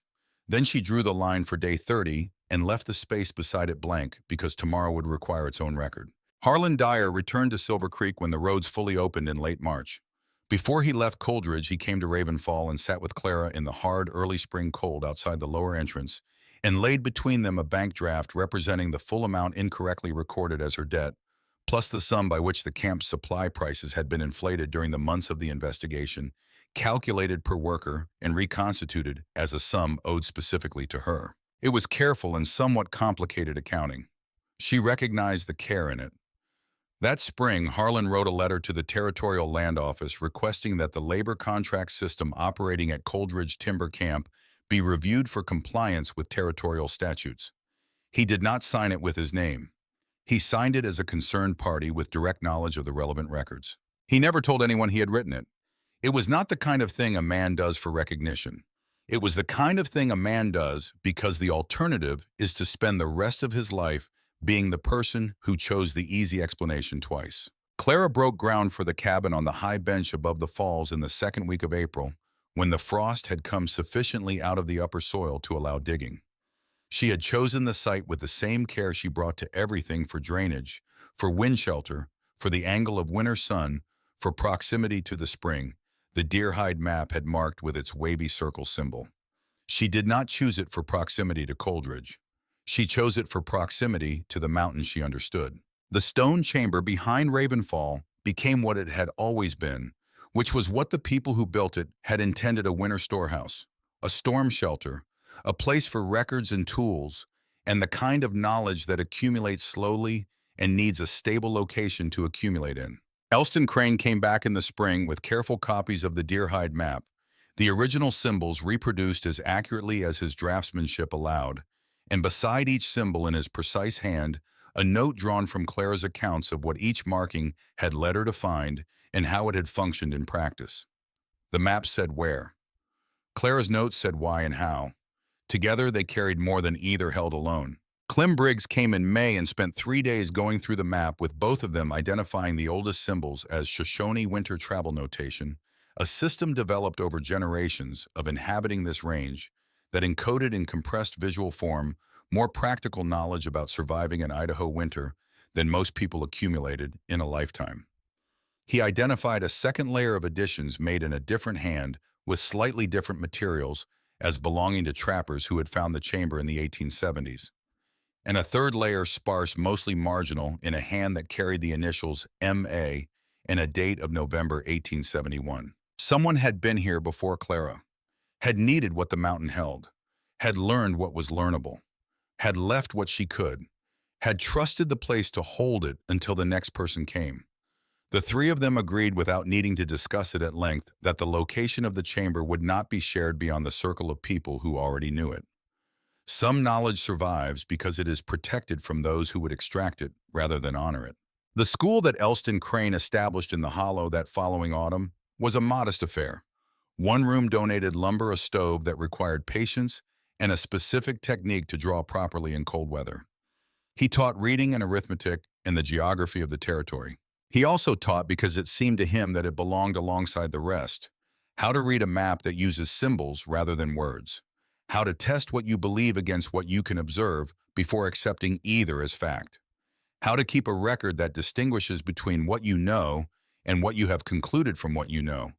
Then she drew the line for day 30 and left the space beside it blank because tomorrow would require its own record. Harlon Dyer returned to Silver Creek when the roads fully opened in late March. Before he left Coldridge, he came to Ravenfall and sat with Clara in the hard early spring cold outside the lower entrance and laid between them a bank draft representing the full amount incorrectly recorded as her debt, plus the sum by which the camp's supply prices had been inflated during the months of the investigation, calculated per worker and reconstituted as a sum owed specifically to her. It was careful and somewhat complicated accounting. She recognized the care in it. That spring, Harlon wrote a letter to the Territorial Land Office requesting that the labor contract system operating at Coldridge Timber Camp be reviewed for compliance with territorial statutes. He did not sign it with his name. He signed it as a concerned party with direct knowledge of the relevant records. He never told anyone he had written it. It was not the kind of thing a man does for recognition. It was the kind of thing a man does because the alternative is to spend the rest of his life being the person who chose the easy explanation twice. Clara broke ground for the cabin on the high bench above the falls in the second week of April, when the frost had come sufficiently out of the upper soil to allow digging. She had chosen the site with the same care she brought to everything for drainage, for wind shelter, for the angle of winter sun, for proximity to the spring. The deerhide map had marked with its wavy circle symbol. She did not choose it for proximity to Coldridge. She chose it for proximity to the mountain she understood. The stone chamber behind Ravenfall became what it had always been, which was what the people who built it had intended: a winter storehouse, a storm shelter, a place for records and tools, and the kind of knowledge that accumulates slowly and needs a stable location to accumulate in. Elston Crane came back in the spring with careful copies of the deerhide map, the original symbols reproduced as accurately as his draftsmanship allowed, and beside each symbol in his precise hand, a note drawn from Clara's accounts of what each marking had led her to find and how it had functioned in practice. The map said where. Clara's notes said why and how. Together, they carried more than either held alone. Clem Briggs came in May and spent 3 days going through the map, with both of them identifying the oldest symbols as Shoshone winter travel notation, a system developed over generations of inhabiting this range that encoded in compressed visual form more practical knowledge about surviving an Idaho winter than most people accumulated in a lifetime. He identified a second layer of additions made in a different hand with slightly different materials as belonging to trappers who had found the chamber in the 1870s, and a third layer sparse, mostly marginal, in a hand that carried the initials M.A. and a date of November 1871. Someone had been here before Clara, had needed what the mountain held, had learned what was learnable, had left what she could, had trusted the place to hold it until the next person came. The three of them agreed without needing to discuss it at length that the location of the chamber would not be shared beyond the circle of people who already knew it. Some knowledge survives because it is protected from those who would extract it rather than honor it. The school that Elston Crane established in the hollow that following autumn was a modest affair. One room donated lumber, a stove that required patience, and a specific technique to draw properly in cold weather. He taught reading and arithmetic and the geography of the territory. He also taught, because it seemed to him that it belonged alongside the rest, how to read a map that uses symbols rather than words, how to test what you believe against what you can observe before accepting either as fact, how to keep a record that distinguishes between what you know and what you have concluded from what you know,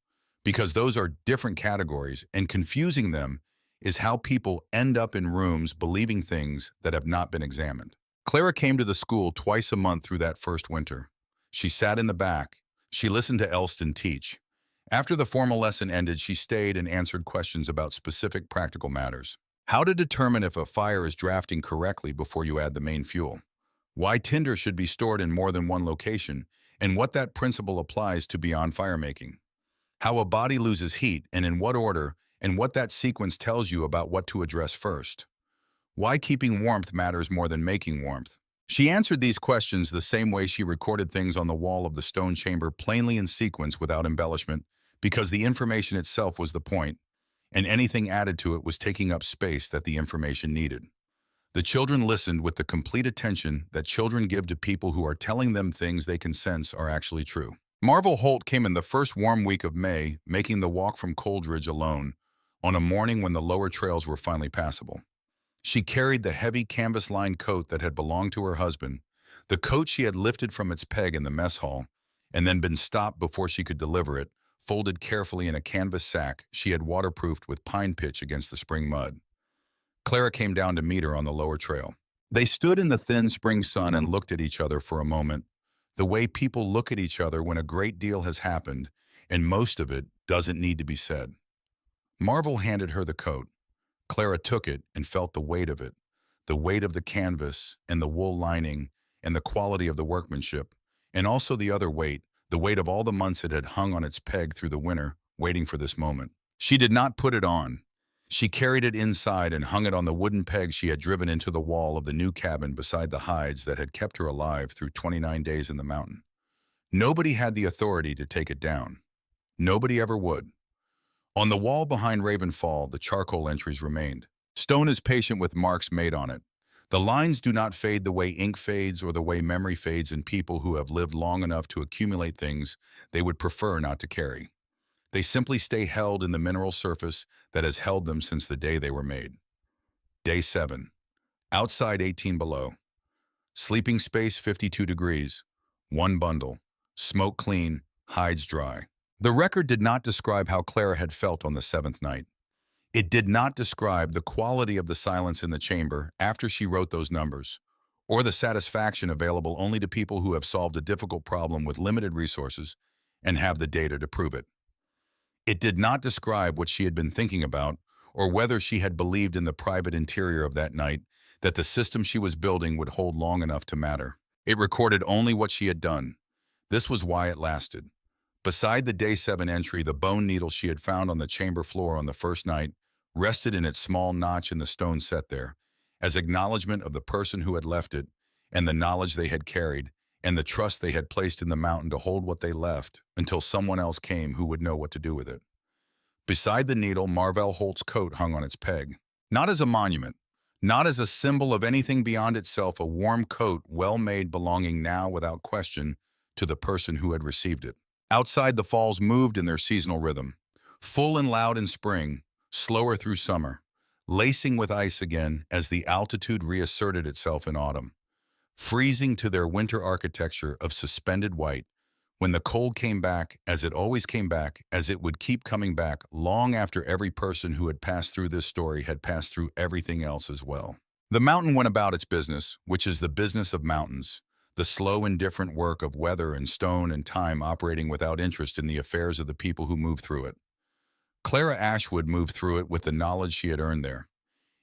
because those are different categories, and confusing them is how people end up in rooms believing things that have not been examined. Clara came to the school twice a month through that first winter. She sat in the back. She listened to Elston teach. After the formal lesson ended, she stayed and answered questions about specific practical matters. How to determine if a fire is drafting correctly before you add the main fuel. Why tinder should be stored in more than one location, and what that principle applies to beyond firemaking. How a body loses heat and in what order, and what that sequence tells you about what to address first. Why keeping warmth matters more than making warmth. She answered these questions the same way she recorded things on the wall of the stone chamber, plainly in sequence without embellishment, because the information itself was the point. and anything added to it was taking up space that the information needed. The children listened with the complete attention that children give to people who are telling them things they can sense are actually true. Marvel Holt came in the first warm week of May, making the walk from Coldridge alone, on a morning when the lower trails were finally passable. She carried the heavy canvas-lined coat that had belonged to her husband, the coat she had lifted from its peg in the mess hall, and then been stopped before she could deliver it, folded carefully in a canvas sack she had waterproofed with pine pitch against the spring mud. Clara came down to meet her on the lower trail. They stood in the thin spring sun and looked at each other for a moment, the way people look at each other when a great deal has happened, and most of it doesn't need to be said. Marvel handed her the coat. Clara took it and felt the weight of it, the weight of the canvas and the wool lining and the quality of the workmanship, and also the other weight, the weight of all the months it had hung on its peg through the winter, waiting for this moment. She did not put it on. She carried it inside and hung it on the wooden peg she had driven into the wall of the new cabin beside the hides that had kept her alive through 29 days in the mountain. Nobody had the authority to take it down. Nobody ever would. On the wall behind Ravenfall, the charcoal entries remained. Stone is patient with marks made on it. The lines do not fade the way ink fades or the way memory fades in people who have lived long enough to accumulate things they would prefer not to carry. They simply stay held in the mineral surface that has held them since the day they were made. Day 7. Outside 18 below. Sleeping space 52 degrees. One bundle. Smoke clean, hides dry. The record did not describe how Clara had felt on the 7th night. It did not describe the quality of the silence in the chamber after she wrote those numbers, or the satisfaction available only to people who have solved a difficult problem with limited resources and have the data to prove it. It did not describe what she had been thinking about, or whether she had believed in the private interior of that night that the system she was building would hold long enough to matter. It recorded only what she had done. This was why it lasted. Beside the Day 7 entry, the bone needle she had found on the chamber floor on the first night rested in its small notch in the stone set there, as acknowledgement of the person who had left it, and the knowledge they had carried, and the trust they had placed in the mountain to hold what they left until someone else came who would know what to do with it. Beside the needle, Marvel Holt's coat hung on its peg. Not as a monument, not as a symbol of anything beyond itself, a warm coat, well-made, belonging now without question to the person who had received it. Outside, the falls moved in their seasonal rhythm, full and loud in spring, slower through summer, lacing with ice again as the altitude reasserted itself in autumn, freezing to their winter architecture of suspended white, when the cold came back, as it always came back, as it would keep coming back long after every person who had passed through this story had passed through everything else as well. The mountain went about its business, which is the business of mountains, the slow, indifferent work of weather and stone and time operating without interest in the affairs of the people who moved through it. Clara Ashwood moved through it with the knowledge she had earned there.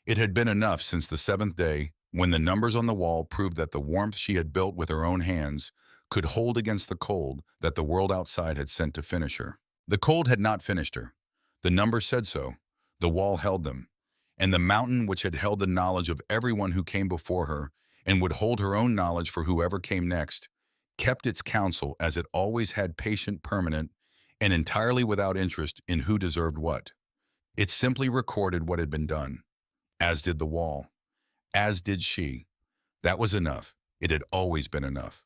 It had been enough since the 7th day, when the numbers on the wall proved that the warmth she had built with her own hands could hold against the cold that the world outside had sent to finish her. The cold had not finished her. The numbers said so. The wall held them. And the mountain, which had held the knowledge of everyone who came before her and would hold her own knowledge for whoever came next, kept its counsel as it always had, patient, permanent, and entirely without interest in who deserved what. It simply recorded what had been done, as did the wall, as did she. That was enough. It had always been enough.